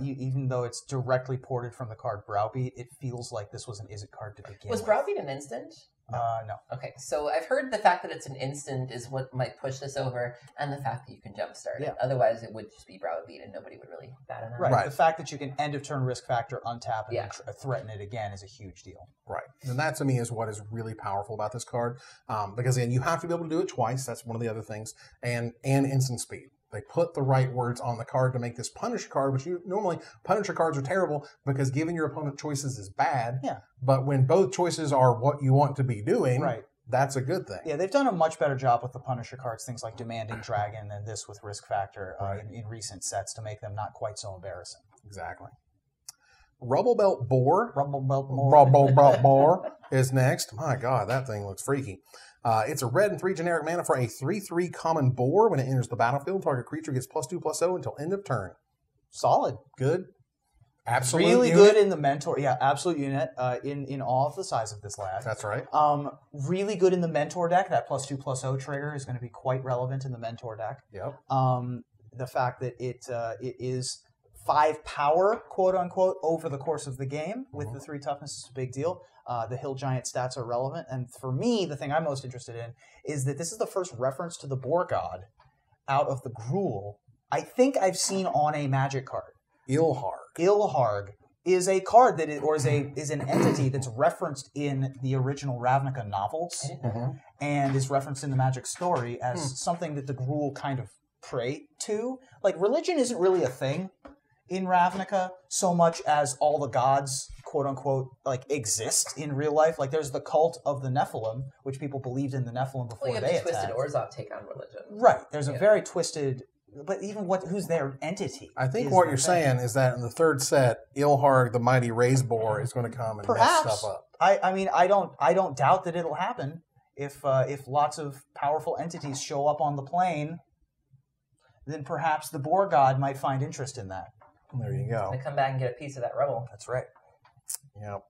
even though it's directly ported from the card Browbeat, it feels like this was an Izzet card to begin with. Was Browbeat an instant? No. Okay, so I've heard the fact that it's an instant is what might push this over, and the fact that you can jumpstart it. Otherwise, it would just be Browbeat, and nobody would really bat an eye. Right. The fact that you can end of turn Risk Factor, untap, and threaten it again is a huge deal. Right. And that, to me, is what is really powerful about this card. Because, again, you have to be able to do it twice. That's one of the other things. And instant speed. They put the right words on the card to make this Punisher card, which normally Punisher cards are terrible because giving your opponent choices is bad. Yeah. But when both choices are what you want to be doing, right, that's a good thing. Yeah, they've done a much better job with the Punisher cards, things like Demanding Dragon and this with Risk Factor in recent sets to make them not quite so embarrassing. Exactly. Robobelt Boar. Robobelt Boar is next. My God, that thing looks freaky. It's a red and 3 generic mana for a 3/3 common boar. When it enters the battlefield, target creature gets +2/+0 until end of turn. Solid. Good. Absolute really unit. Good in the Mentor. Yeah, absolute unit in all of the size of this lad. That's right. Really good in the Mentor deck. That +2/+0 trigger is going to be quite relevant in the Mentor deck. Yep. The fact that it is 5 power, quote unquote, over the course of the game with the 3 toughness is a big deal. The Hill Giant stats are relevant. And for me, the thing I'm most interested in is that this is the first reference to the Boar God out of the Gruul I think I've seen on a Magic card. Ilharg is a card that is an entity that's referenced in the original Ravnica novels and is referenced in the Magic story as something that the Gruul kind of pray to. Like, religion isn't really a thing in Ravnica so much as all the gods, quote unquote, like, exist in real life. Like, there's the cult of the Nephilim, which people believed in the Nephilim before they attacked. Twisted Orzhov take on religion. Right. There's a very twisted, but even who's their entity? I think what you're saying is that in the third set, Ilharg, the mighty raised boar, is going to come and mess stuff up. I mean, I don't doubt that it'll happen if lots of powerful entities show up on the plane. Then perhaps the Boar God might find interest in that. There you go. They come back and get a piece of that rubble. That's right. Yep.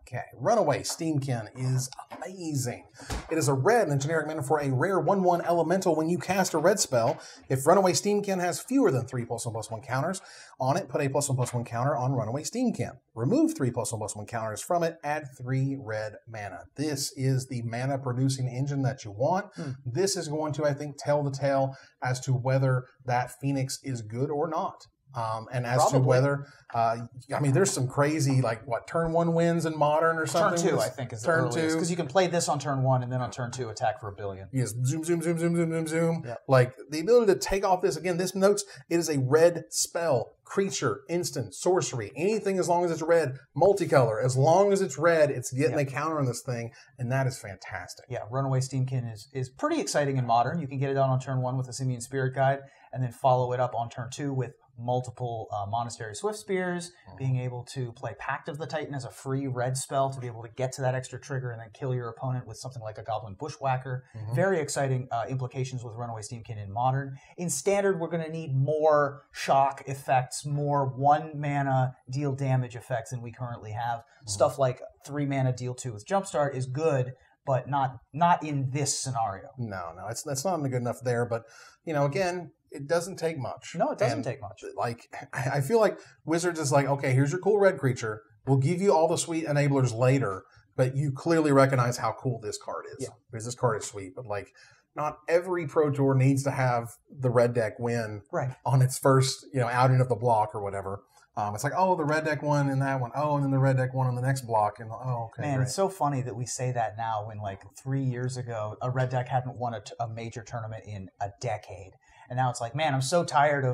Okay. Runaway Steamkin is amazing. It is a red and generic mana for a rare 1/1 elemental. When you cast a red spell, if Runaway Steamkin has fewer than 3+1/+1 counters on it, put a +1/+1 counter on Runaway Steamkin. Remove 3+1/+1 counters from it, add 3 red mana. This is the mana producing engine that you want. This is going to, I think, tell the tale as to whether that Phoenix is good or not. And as to whether, I mean, there's some crazy, like, what, turn 1 wins in Modern or something? Turn 2, I think, is the turn earliest. 2. Because you can play this on turn 1 and then on turn 2 attack for 1 billion. Yes, zoom, zoom, zoom, zoom, zoom, zoom, zoom. Yep. Like, the ability to take off this, again, this notes, it is a red spell, creature, instant, sorcery, anything as long as it's red, multicolor. As long as it's red, it's getting a counter on this thing, and that is fantastic. Yeah, Runaway Steamkin is pretty exciting in Modern. You can get it out on turn 1 with a Simian Spirit Guide, and then follow it up on turn 2 with multiple Monastery Swift Spears, being able to play Pact of the Titan as a free red spell to be able to get to that extra trigger and then kill your opponent with something like a Goblin Bushwhacker. Very exciting implications with Runaway Steamkin in Modern. In Standard, we're going to need more shock effects, more 1 mana deal damage effects than we currently have. Stuff like 3 mana deal 2 with Jumpstart is good, but not in this scenario. No, that's not good enough there, but, you know, again, it doesn't take much. No, it doesn't take much. Like, I feel like Wizards is like, okay, here's your cool red creature. We'll give you all the sweet enablers later, but you clearly recognize how cool this card is. Yeah. Because this card is sweet, but, like, not every Pro Tour needs to have the red deck win on its first, outing of the block or whatever. It's like, oh, the red deck won in that one. Oh, and then the red deck won on the next block. And okay, man, great. It's so funny that we say that now when, like, 3 years ago, a red deck hadn't won a major tournament in a decade. And now it's like, man, I'm so tired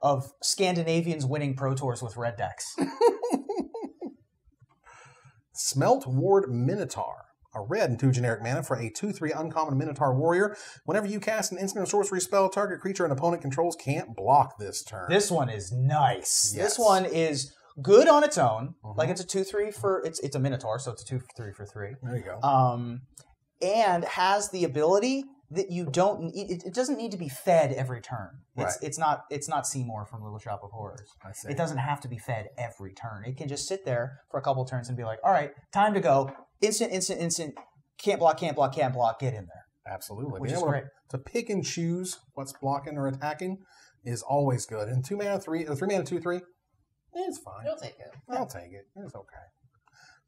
of Scandinavians winning Pro Tours with red decks. Smelt Ward Minotaur. A red and 2 generic mana for a 2/3 uncommon Minotaur Warrior. Whenever you cast an instant or sorcery spell, target creature an opponent controls can't block this turn. This one is nice. Yes. This one is good on its own. Like it's a 2/3 for it's a Minotaur, so it's a 2/3 for 3. There you go. And has the ability that you don't need. It doesn't need to be fed every turn. It's not Seymour from Little Shop of Horrors. I see. It doesn't have to be fed every turn. It can just sit there for a couple turns and be like, all right, time to go. Instant. Can't block. Get in there. Absolutely. Which Being is able great. to pick and choose what's blocking or attacking is always good. And 3 mana 2/3, it's fine. You'll take it. I'll take it. It's okay.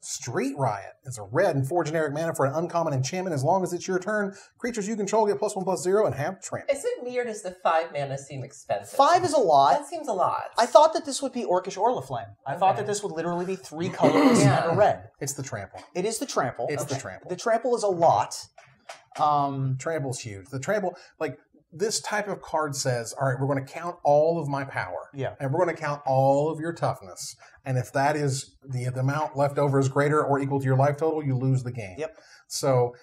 Street Riot is a red and 4 generic mana for an uncommon enchantment. As long as it's your turn, creatures you control get +1/+0 and have trample. Is it me or does the 5 mana seem expensive? 5 is a lot. That seems a lot. I thought that this would be Orcish Orliflame. I thought that this would literally be 3 colors and a red. It's the trample. It is the trample. It's the trample. The trample is a lot. Trample's huge. The trample, like, this type of card says, all right, we're going to count all of my power. Yeah. And we're going to count all of your toughness. And if that is the amount left over is greater or equal to your life total, you lose the game. Yep. So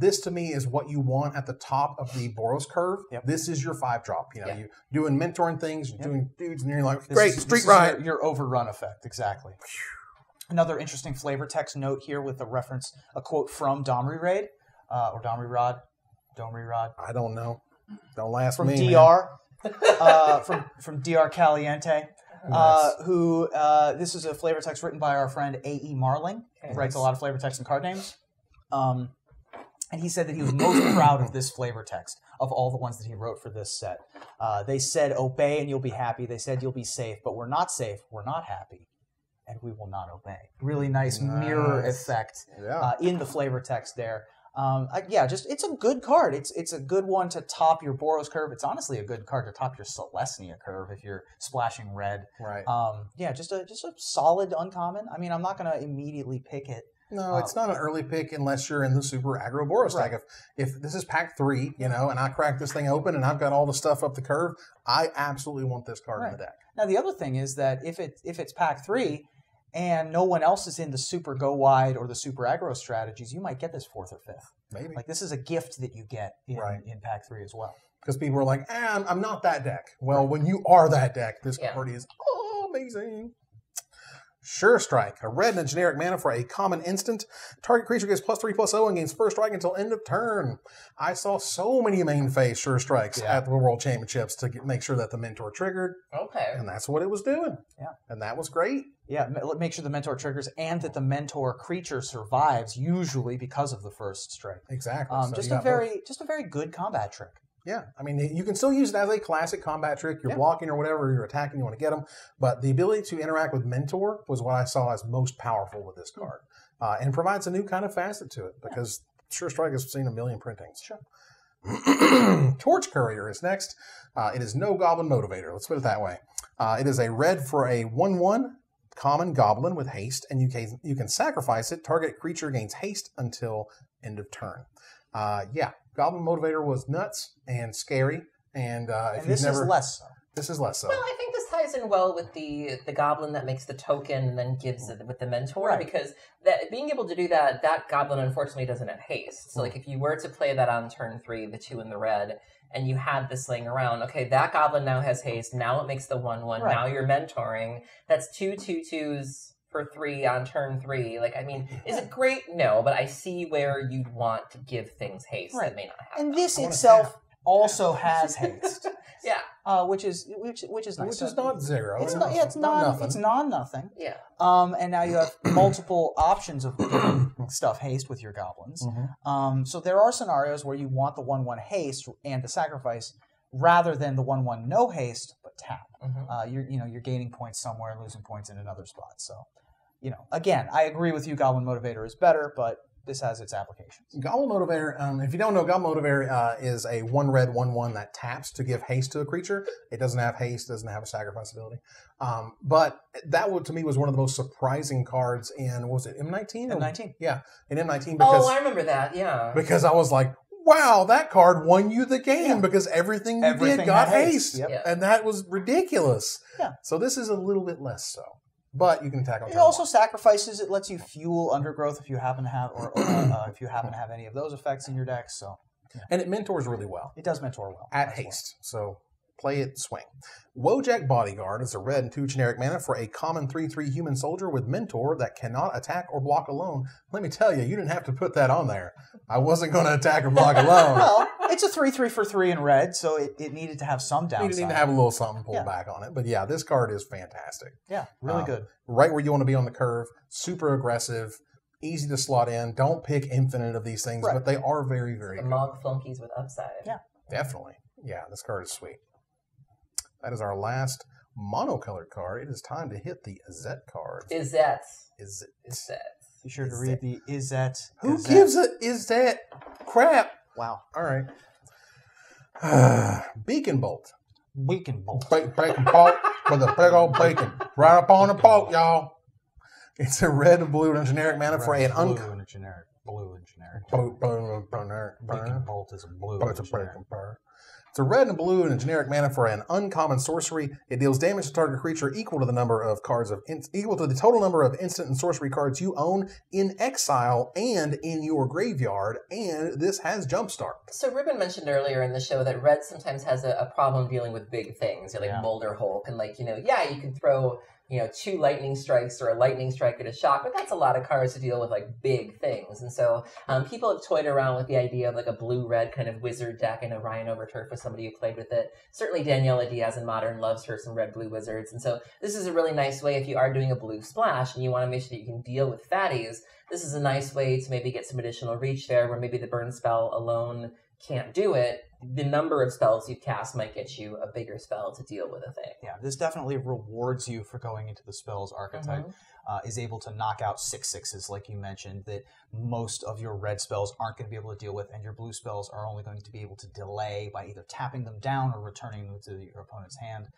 this to me is what you want at the top of the Boros curve. Yep. This is your 5-drop. You know, you doing mentoring things, you're doing dudes, and you're like, This great, is Street Riot. Your overrun effect, exactly. Another interesting flavor text note here with a quote from Domri Raid, or Domri Rod. I don't know. Don't last From me, DR, from DR Caliente, Nice. who this is a flavor text written by our friend A.E. Marling, who writes a lot of flavor text and card names. And he said that he was most proud of this flavor text of all the ones that he wrote for this set. They said, obey and you'll be happy. They said, you'll be safe, but we're not safe. We're not happy. And we will not obey. Really nice mirror effect in the flavor text there. It's a good card. It's a good one to top your Boros curve. It's honestly a good card to top your Celestia curve if you're splashing red. Right. Just a solid uncommon. I mean, I'm not going to immediately pick it. No, it's not an early pick unless you're in the super aggro Boros deck. If this is pack 3, and I crack this thing open and I've got all the stuff up the curve, I absolutely want this card in the deck. Now, the other thing is that if it's pack 3 and no one else is in the super go wide or the super aggro strategies, you might get this 4th or 5th. Maybe. Like, this is a gift that you get in pack 3 as well. Because people are like, I'm not that deck. Well, when you are that deck, this card is amazing. Sure Strike, a red and a generic mana for a common instant. Target creature gets +3/+0 and gains first strike until end of turn. I saw so many main phase Sure Strikes at the World Championships to make sure that the Mentor triggered. Okay. And that's what it was doing. Yeah. And that was great. Yeah, make sure the Mentor triggers and that the Mentor creature survives, usually because of the first strike. Exactly. So just a very good combat trick. Yeah, I mean, you can still use it as a classic combat trick. You're blocking or whatever, you're attacking, you want to get them. But the ability to interact with Mentor was what I saw as most powerful with this card. And provides a new kind of facet to it because Sure Strike has seen a million printings. Sure. Torch Courier is next. It is no Goblin Motivator. Let's put it that way. It is a red for a 1/1 common Goblin with haste, and you can sacrifice it. Target creature gains haste until end of turn. Goblin Motivator was nuts and scary, and this is less so. This is less so. Well, I think this ties in well with the Goblin that makes the token and then gives it with the Mentor, because that being able to do that Goblin unfortunately doesn't have haste. So, like, if you were to play that on turn 3, the 2 in the red, and you had this laying around, okay, that Goblin now has haste, now it makes the 1/1, now you're mentoring, that's 2 2/2s for 3 on turn 3. Like, I mean, is it great? No, but I see where you'd want to give things haste that may not have. And this itself also has haste. Which is nice. Which is not 0. It's not. Yeah, it's nothing. It's non-nothing. Yeah. And now you have multiple options of giving stuff haste with your goblins. So there are scenarios where you want the 1/1 haste and the sacrifice rather than the 1/1 no haste but tap. You're gaining points somewhere and losing points in another spot. So, again, I agree with you. Goblin Motivator is better, but this has its applications. Goblin Motivator, if you don't know, Goblin Motivator is a 1 red 1/1 that taps to give haste to a creature. It doesn't have haste, doesn't have a sacrifice ability. But that to me was one of the most surprising cards in, what was it, M19? M19. Yeah, in M19. Because, I remember that, yeah. Because I was like, wow, that card won you the game because everything you did got haste. And that was ridiculous. Yeah. So this is a little bit less so. But you can attack on turn It also sacrifices. It lets you fuel Undergrowth if you happen to have, or if you happen to have any of those effects in your deck. So, and it mentors really well. It does mentor well at haste. So Play it, swing. Wojak Bodyguard is a red and 2 generic mana for a common 3/3 human soldier with Mentor that cannot attack or block alone. Let me tell you, you didn't have to put that on there. I wasn't going to attack or block alone. Well, it's a 3/3 for 3 in red, so it needed to have some downside. You need to have a little something pulled back on it. But yeah, this card is fantastic. Yeah, really good. Right where you want to be on the curve, super aggressive, easy to slot in. Don't pick infinite of these things, but they are very, very good. Mog flunkies with upside. Yeah. Definitely. Yeah, this card is sweet. That is our last monocolored card. It is time to hit the Izzet cards. Izzet. Izzet. Be sure to read the Izzet. Who gives a Izzet crap? Wow. All right. Beacon Bolt. Beacon Bolt. Bacon bolt with a big old bacon. Right up on the boat, y'all. It's a red and blue and generic mana for an Blue and generic. Beacon Bolt is a blue and generic. It's a red and blue and a generic mana for an uncommon sorcery. It deals damage to target creature equal to the number of cards equal to the total number of instant and sorcery cards you own in exile and in your graveyard. And this has Jumpstart. So Ruben mentioned earlier in the show that red sometimes has a problem dealing with big things, like Boulder Hulk, and you can throw 2 lightning strikes or a lightning strike at a shock, but that's a lot of cards to deal with big things. And so people have toyed around with the idea of a blue-red kind of wizard deck. I know Ryan Overturf was somebody who played with it. Certainly Daniela Diaz in Modern loves her some red-blue wizards. And so this is a really nice way if you are doing a blue splash and you want to make sure that you can deal with fatties. This is a nice way to maybe get some additional reach there where maybe the burn spell alone can't do it. The number of spells you cast might get you a bigger spell to deal with a thing. Yeah, this definitely rewards you for going into the spells archetype. Is able to knock out 6/6s, like you mentioned, that most of your red spells aren't going to be able to deal with, and your blue spells are only going to be able to delay by either tapping them down or returning them to your opponent's hand.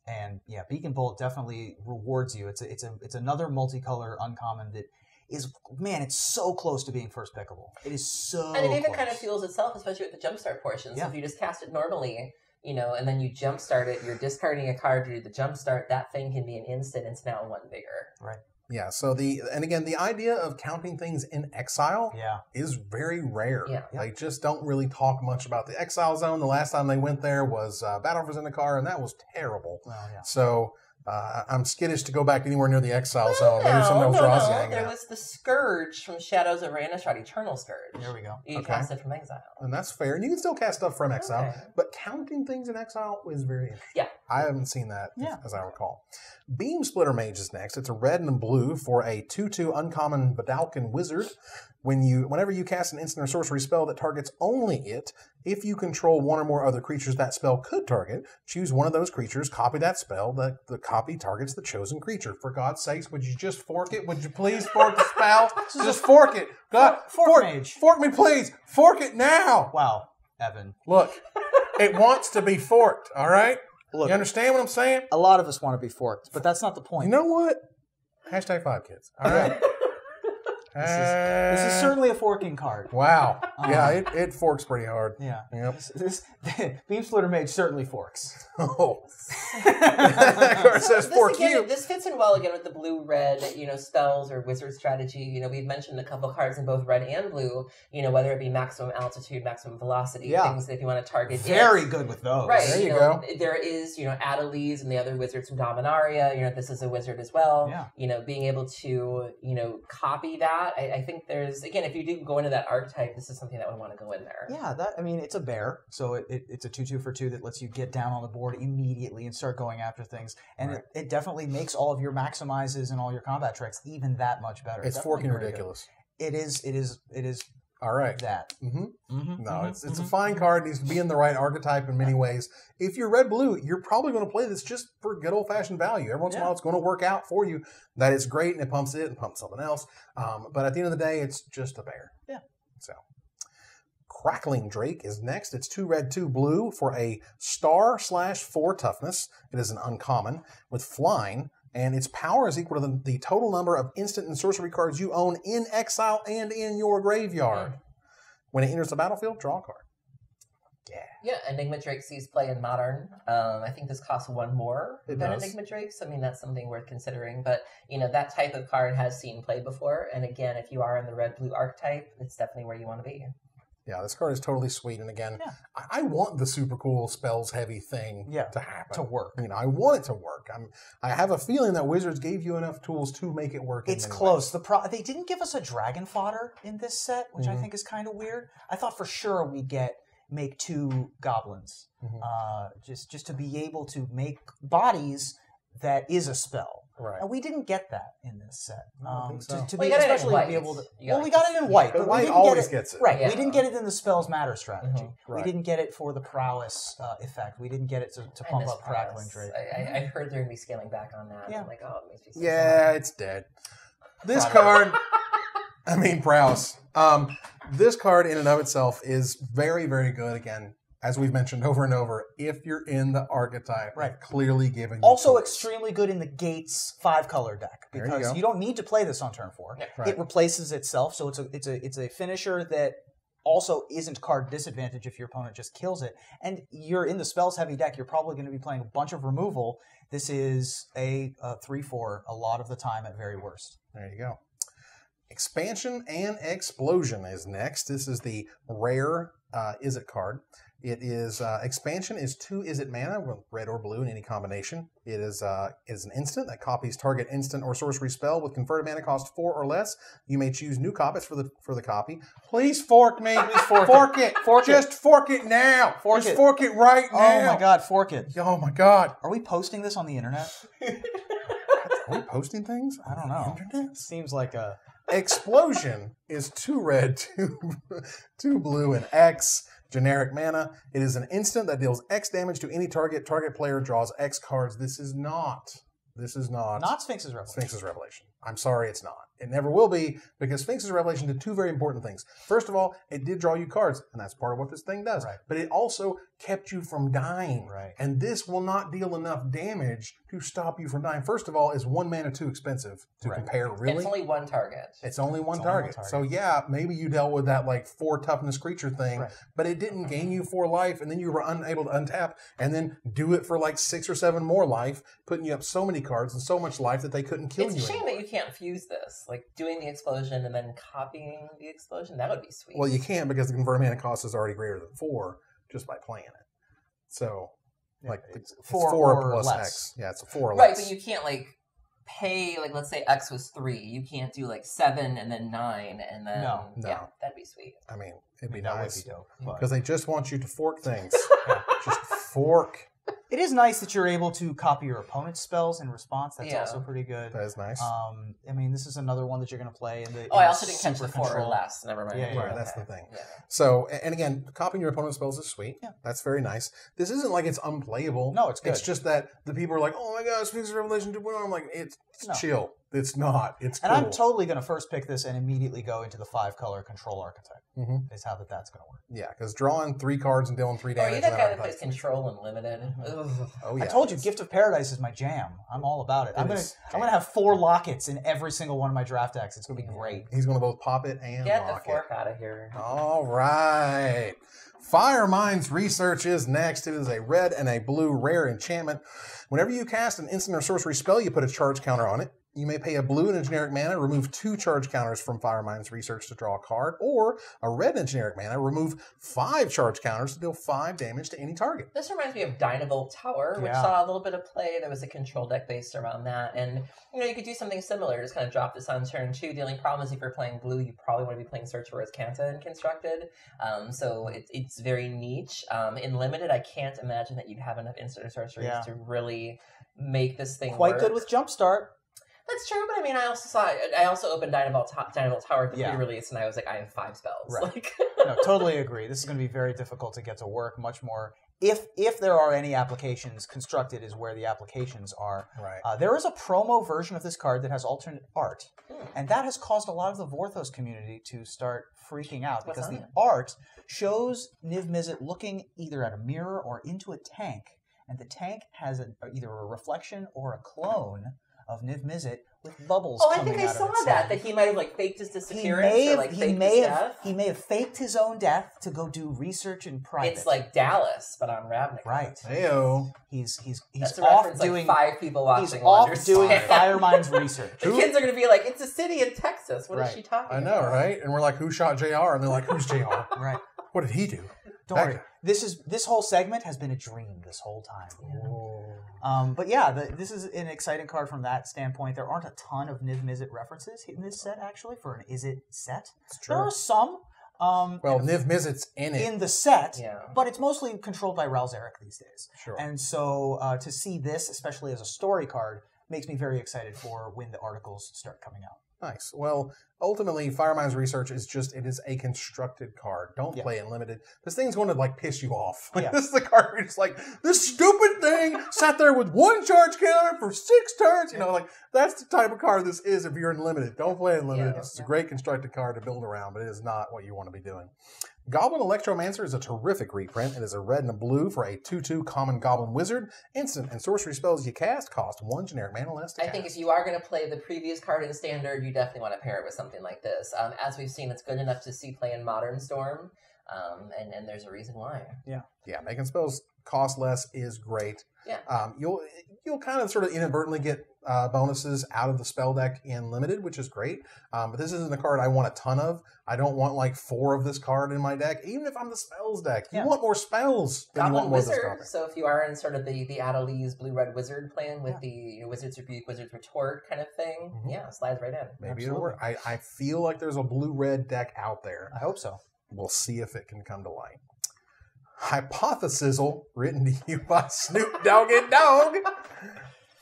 And yeah, Beacon Bolt definitely rewards you. It's another multicolor uncommon that is, man, it's so close to being first pickable. It is so And it even close. kind of fuels itself, especially with the jumpstart portion. So if you just cast it normally, and then you jumpstart it, you're discarding a card to do the jumpstart, that thing can be an instant, it's now 1 bigger. Right. Yeah, so the idea of counting things in exile is very rare. Yeah. They just don't really talk much about the exile zone. The last time they went there was Battle for Zendikar, and that was terrible. Well, yeah. So I'm skittish to go back anywhere near the exile zone. Maybe some of those draws hanging There out. was the Scourge from Shadows of Innistrad, Eternal Scourge. There we go. You cast it from exile. And that's fair. And you can still cast stuff from exile. But counting things in exile is very interesting. Yeah. I haven't seen that, as I recall. Beam Splitter Mage is next. It's a red and a blue for a 2/2 uncommon Vidalcan Wizard. Whenever you cast an instant or sorcery spell that targets only it, if you control one or more other creatures that spell could target, choose one of those creatures, copy that spell. The copy targets the chosen creature. For God's sakes, would you just fork it? Would you please fork the spell? Just fork it. God, fork Mage. Fork me, please. Fork it now. Wow, Evan. Look, it wants to be forked, all right? Look, you understand what I'm saying? A lot of us want to be forked, but that's not the point. You know what? Hashtag 5kids. All right. This is certainly a forking card. Wow. Yeah, it forks pretty hard. Yeah. Yep. Beam Splitter Mage certainly forks. Oh. That card says fork you. This fits in well again with the blue-red, spells or wizard strategy. We've mentioned a couple cards in both red and blue, whether it be maximum altitude, maximum velocity, things that if you want to target. Very good with those. Right. There you go. There is, Adeliz and the other wizards from Dominaria. This is a wizard as well. Yeah. Being able to, copy that. I think there's, again, if you do go into that archetype, this is something that would want to go in there. Yeah, it's a bear, so it's a 2/2 for 2 that lets you get down on the board immediately and start going after things. And it definitely makes all of your maximizes and all your combat tricks even that much better. It's forking ridiculous. Good. It is. All right. That. No, it's a fine card. It needs to be in the right archetype in many ways. If you're red-blue, you're probably going to play this just for good old-fashioned value. Every once in a while, it's going to work out for you. That it's great, and it pumps it and pumps something else. But at the end of the day, it's just a bear. Yeah. So, Crackling Drake is next. It's 2 red, 2 blue for a star/4 toughness. It is an uncommon with flying. And its power is equal to the total number of instant and sorcery cards you own in exile and in your graveyard. When it enters the battlefield, draw a card. Yeah, Enigma Drake sees play in Modern. I think this costs 1 more than Enigma Drake, so that's something worth considering. But, that type of card has seen play before. And again, if you are in the red-blue archetype, it's definitely where you want to be. Yeah, this card is totally sweet. And again, I want the super cool spells heavy thing to happen. To work. You know, I want it to work. I have a feeling that Wizards gave you enough tools to make it work. It's close. They didn't give us a dragon fodder in this set, which I think is kind of weird. I thought for sure we'd make 2 goblins. Just to be able to make bodies that is a spell. Right. And we didn't get that in this set. I think so. To be especially be able to. Well, we got it in white, but white we didn't always get it. Gets it. Right. Yeah. We didn't get it in the spells matter strategy. Right. We didn't get it for the prowess effect. We didn't get it to pump up Crackling Drake. I heard they're going to be scaling back on that. Yeah. I'm like, oh, it makes me so Yeah, it's dead. This card, I mean, prowess. This card in and of itself is very, very good. Again, as we've mentioned over and over, if you're in the archetype, clearly given you Also tools. extremely good in the Gates 5-color deck because you don't need to play this on turn 4. Yeah. Right. It replaces itself, so it's a finisher that also isn't card disadvantage if your opponent just kills it. And you're in the spells heavy deck, you're probably going to be playing a bunch of removal. This is a 3/4 a lot of the time at very worst. There you go. Expansion and Explosion is next. This is the rare Izzet card. It is expansion is 2 Izzet mana, with red or blue in any combination. It is an instant that copies target instant or sorcery spell with converted mana cost 4 or less. You may choose new copies for the copy. Please fork me. Please fork it. Just fork it now. Fork it right now. Oh my God, fork it. Oh my God. Are we posting this on the internet? Are we posting things? I don't know. Internet? Seems like a... Explosion is 2 red, 2 blue, and X. Generic mana. It is an instant that deals X damage to any target. Target player draws X cards. This is not Sphinx's Revelation. Sphinx's Revelation. I'm sorry, it's not. It never will be, because Sphinx's Revelation did 2 very important things. First of all, it did draw you cards, and that's part of what this thing does. Right. But it also kept you from dying. Right. And this will not deal enough damage to stop you from dying. First of all, is 1 mana too expensive to compare, really. It's only 1 target. It's only one target. So yeah, maybe you dealt with that like 4 toughness creature thing, but it didn't gain you 4 life, and then you were unable to untap and then do it for like 6 or 7 more life, putting you up so many cards and so much life that they couldn't kill you. It's a shame that you can't fuse this, like doing the explosion and then copying the explosion. That would be sweet. Well, you can't, because the converted mana cost is already greater than 4 just by playing it. So like it's 4 plus less. X. Yeah, it's a 4 or right, less. but you can't like pay, like let's say X was 3. You can't do like 7 and then 9 and then No. Yeah, that'd be sweet. I mean, it'd be That would nice. be dope. Because they just want you to fork things. Just fork. It is nice that you're able to copy your opponent's spells in response. That's Yeah. also pretty good. That is nice. I mean, this is another one that you're going to play in the. Oh, I also didn't catch the super 4 or control. less. Never mind. Yeah, Right, that's the thing. Yeah. So, and again, copying your opponent's spells is sweet. Yeah. That's very nice. This isn't like it's unplayable. No, it's good. It's just that the people are like, oh my gosh, Sphinx's Revelation 2.0. I'm like, it's No. chill. It's not. It's cool. And I'm totally going to first pick this and immediately go into the 5-color control archetype. Mhm. Is how that's going to work. Yeah, because drawing 3 cards and dealing 3 Oh, damage. are you that and guy that archetypes- plays Control and Limited? Ugh. Oh, yeah. I told you, Gift of Paradise is my jam. I'm all about it. I'm gonna have 4 lockets in every single one of my draft decks. It's gonna be great. He's going to both pop it and Get the lock fork it. out of here. All right. Fire Mind's Research is next. It is a red and a blue rare enchantment. Whenever you cast an instant or sorcery spell, you put a charge counter on it. You may pay a blue and a generic mana, remove 2 charge counters from Fire Mind's Research to draw a card, or a red and generic mana, remove 5 charge counters to deal 5 damage to any target. This reminds me of Dynavolt Tower, which saw a little bit of play. There was a control deck based around that. And, you could do something similar. Just kind of drop this on turn 2. The only problem is if you're playing blue, you probably want to be playing Search for Azcanta and Constructed. So it's very niche. In Limited, I can't imagine that you'd have enough instant or sorceries to really make this thing Quite work. good with Jumpstart. That's true, but I mean, I also opened Dynavolt Tower at the pre-release, and I was like, I have 5 spells. Right. Like, No, totally agree. This is going to be very difficult to get to work. Much more, if there are any applications, Constructed is where the applications are. Right. There is a promo version of this card that has alternate art, and that has caused a lot of the Vorthos community to start freaking out because the art shows Niv Mizzet looking either at a mirror or into a tank, and the tank has either a reflection or a clone of Niv Mizzet with bubbles coming out of its I saw that he might have faked his disappearance he may have faked his own death to go do research in private. It's like Dallas, but on Ravnica. Right. Heyo. He's That's a off reference, doing like 5 people watching. He's off doing Firemind's research. The kids are going to be like, it's a city in Texas. What is she talking about? I know, right? And we're like, who shot JR? And they're like, who's JR? Right. What did he do? Don't worry. This whole segment has been a dream this whole time. But yeah, this is an exciting card from that standpoint. There aren't a ton of Niv Mizzet references in this set, actually, for an Izzet set. It's true. There are some. Niv Mizzet's in the set, but it's mostly controlled by Ralzeric these days. Sure. And so to see this, especially as a story card, makes me very excited for when the articles start coming out. Nice. Well, ultimately, Firemind's Research is it is a constructed card. Don't play it in limited. This thing's going to like piss you off. This is the card where you're just like, this stupid thing sat there with 1 charge counter for 6 turns. You know, like that's the type of card this is if you're in limited. Don't play it in limited. It's a great constructed card to build around, but it is not what you want to be doing. Goblin Electromansur is a terrific reprint. It is a red and a blue for a 2/2 common Goblin Wizard. Instant and sorcery spells you cast cost 1 generic mana less to cast. I think if you are going to play the previous card in Standard, you definitely want to pair it with something like this. As we've seen, it's good enough to see play in Modern Storm, and there's a reason why. Yeah, making spells cost less is great. Yeah. You'll kind of sort of inadvertently get bonuses out of the spell deck in limited, which is great. But this isn't a card I want a ton of. I don't want like 4 of this card in my deck, even if I'm the spells deck. You want more spells than you want more Wizard. of this card. So if you are in sort of the Adeliz blue-red wizard plan with the Wizard's Rebuke, Wizard's Retort kind of thing, slides right in. Maybe it'll work. I feel like there's a blue-red deck out there. I hope so. We'll see if it can come to light. Hypothesizzle, written to you by Snoop Doggy Dog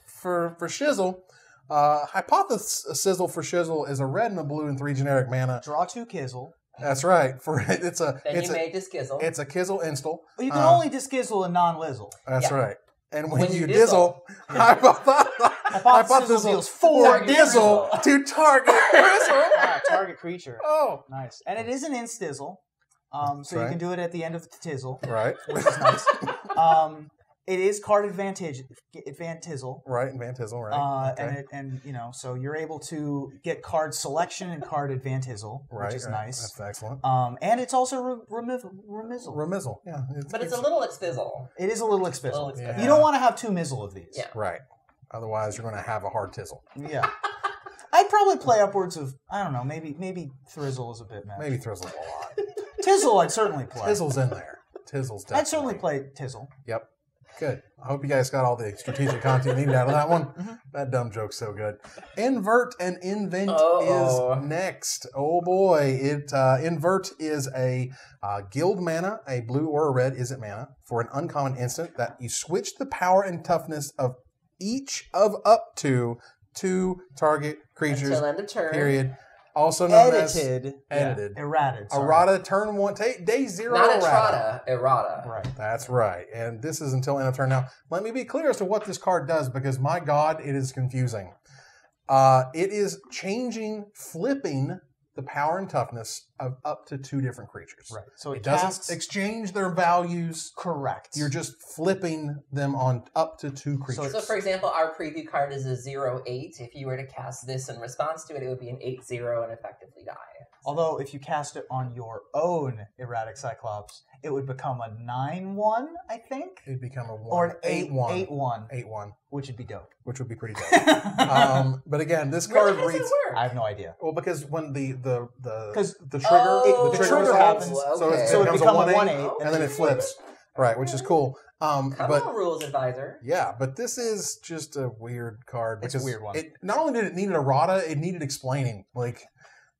for Shizzle. Hypothesizzle for Shizzle is a red and a blue and 3 generic mana. Draw 2 Kizzle. That's right. Then you may diskizzle. It's a Kizzle install. Well, you can only diskizzle a non-lizzle. That's right. And when you dizzle, Hypothesizzle deals 4 dizzle to target Kizzle. Target creature. Oh. Nice. And it is an instizzle. So you can do it at the end of the tizzle. Right. Which is nice. It is card advantizzle. Right, advantizzle, right. Okay. And so you're able to get card selection and card advantizzle, which is nice. That's excellent. And it's also remizzle. Remizzle, yeah. But it's a little expizzle. It is a little expizzle. Yeah. You don't want to have 2 mizzle of these. Yeah. Right. Otherwise, you're going to have a hard tizzle. Yeah. I'd probably play upwards of, I don't know, maybe Thrizzle is a bit much. Maybe Thrizzle's a lot. Tizzle, I'd certainly play. Tizzle's in there. Tizzle's definitely. I'd certainly play Tizzle. Yep. Good. I hope you guys got all the strategic content needed out of that one. That dumb joke's so good. Invert and Invent is next. Oh boy. Invert is a guild mana, a blue or a red Izzet mana, for an uncommon instant that you switch the power and toughness of each of up to 2 target creatures. Until end of turn. Period. Also known edited. Erratic. Errata, turn 1, day 0 Not errata. Errata. Right. That's right. And this is until end of turn. Now, let me be clear as to what this card does, because my God, it is confusing. It is flipping the power and toughness of up to 2 different creatures. Right. So it doesn't exchange their values. Correct. You're just flipping them on up to 2 creatures. So for example, our preview card is a 0/8. If you were to cast this in response to it, it would be an 8/0 and effectively die. Although if you cast it on your own erratic Cyclops, it would become a 9/1, I think. It'd become a 1. Or an 8/1. 8/1. 8/1. Which would be dope. Which would be pretty dope. But again, this card Really? How does reads. it work? I have no idea. Well, because when the trigger the trigger happens, so it becomes a 1/8, and then it flips. Right, which is cool. Come on, rules advisor. Yeah, but this is just a weird card. It's a weird one. Not only did it need an errata, it needed explaining. Like,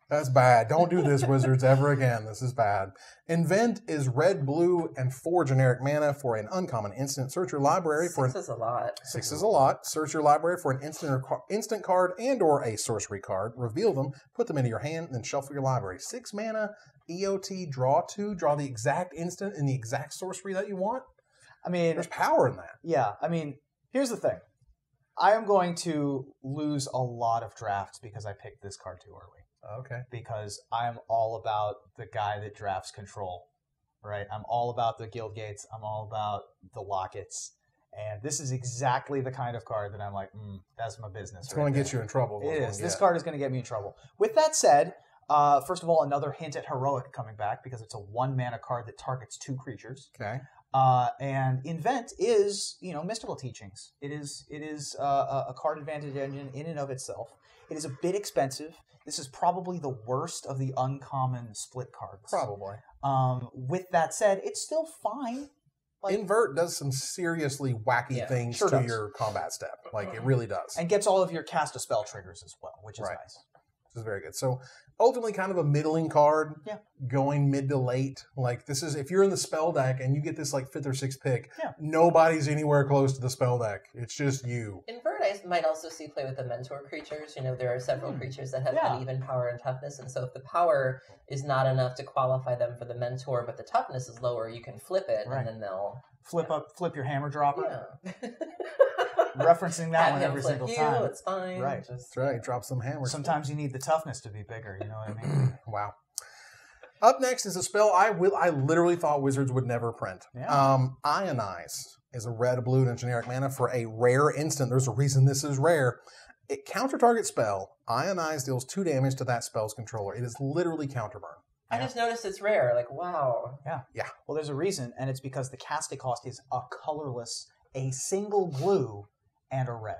that's bad. Don't do this, Wizards, ever again. This is bad. Invent is red, blue, and 4 generic mana for an uncommon instant. Search your library for 6 is a lot. 6 is a lot. Search your library for an instant card and or a sorcery card. Reveal them, put them into your hand, then shuffle your library. 6 mana, EOT, draw 2, draw the exact instant and the exact sorcery that you want. I mean, there's power in that. Yeah, I mean, here's the thing. I am going to lose a lot of drafts because I picked this card too early. Okay. Because I'm all about the guy that drafts control, right? I'm all about the guild gates. I'm all about the lockets. And this is exactly the kind of card that I'm like, that's my business. It's going to get you in trouble. It is. This card is going to get me in trouble. With that said, first of all, another hint at Heroic coming back because it's a 1 mana card that targets 2 creatures. Okay. And Invent is, mystical teachings. It is a card advantage engine in and of itself. It is a bit expensive. This is probably the worst of the uncommon split cards. Probably. With that said, it's still fine. Like, Invert does some seriously wacky things to your combat step. Like, it really does. And gets all of your cast a spell triggers as well, which is nice. This is very good. So, ultimately, kind of a middling card, going mid to late. Like, this is, if you're in the spell deck and you get this, like, 5th or 6th pick, nobody's anywhere close to the spell deck. It's just you. Invert, I might also see play with the mentor creatures. You know, there are several creatures that have uneven power and toughness, and so if the power is not enough to qualify them for the mentor, but the toughness is lower, you can flip it, and then they'll... Flip your hammer dropper. Yeah. Referencing that one every single time. It's fine. Right. That's right. Drop some hammers. Sometimes you need the toughness to be bigger. You know what I mean? Wow. Up next is a spell I literally thought Wizards would never print. Yeah. Ionize is a red, blue, and a generic mana for a rare instant. There's a reason this is rare. It counter target spell. Ionize deals 2 damage to that spell's controller. It is literally counterburn. I just noticed it's rare. Like, wow. Yeah. Well, there's a reason, and it's because the casting cost is a colorless, a single blue, and a red.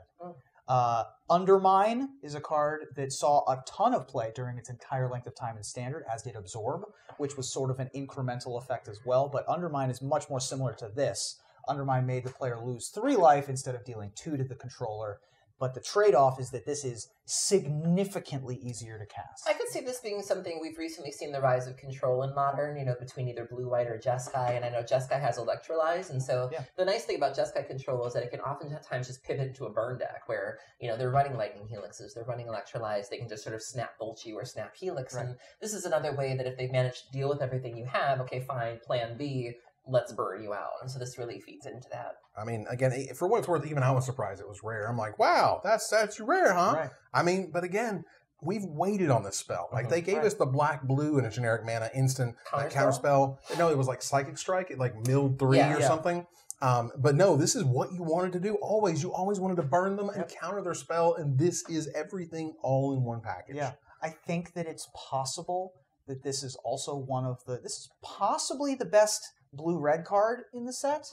Undermine is a card that saw a ton of play during its entire length of time in Standard, as did Absorb, which was sort of an incremental effect as well. But Undermine is much more similar to this. Undermine made the player lose 3 life instead of dealing 2 to the controller. But the trade-off is that this is significantly easier to cast. I could see this being something we've recently seen the rise of control in Modern, you know, between either Blue-White or Jeskai, and I know Jeskai has Electrolyze, and so the nice thing about Jeskai control is that it can oftentimes just pivot into a burn deck where, you know, they're running Lightning Helixes, they're running Electrolyze, they can just sort of snap Bolt you or snap Helix, and this is another way that if they've managed to deal with everything you have, okay, fine, plan B, let's burn you out. And so this really feeds into that. I mean, again, for what it's worth, even I was surprised it was rare. I'm like, wow, that's rare, huh? Right. I mean, but again, we've waited on this spell. Like, they gave us the black, blue, and a generic mana instant counter spell. No, it was like Psychic Strike. It like milled 3 or something. But no, this is what you wanted to do always. You always wanted to burn them and counter their spell, and this is everything all in one package. Yeah. I think that it's possible that this is also this is possibly the best blue-red card in the set.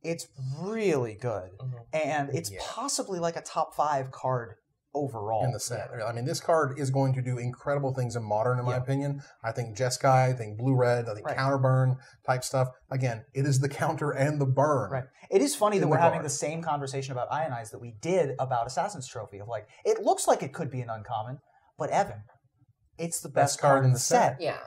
It's really good. And it's possibly like a top 5 card overall. In the set. I mean, this card is going to do incredible things in Modern, in my opinion. I think Jeskai, I think Blue-Red, I think Counterburn type stuff. Again, it is the counter and the burn. Right. It is funny that we're having the same conversation about Ionize that we did about Assassin's Trophy. Of like, it looks like it could be an uncommon, but Evan, it's the best card in the set. Yeah.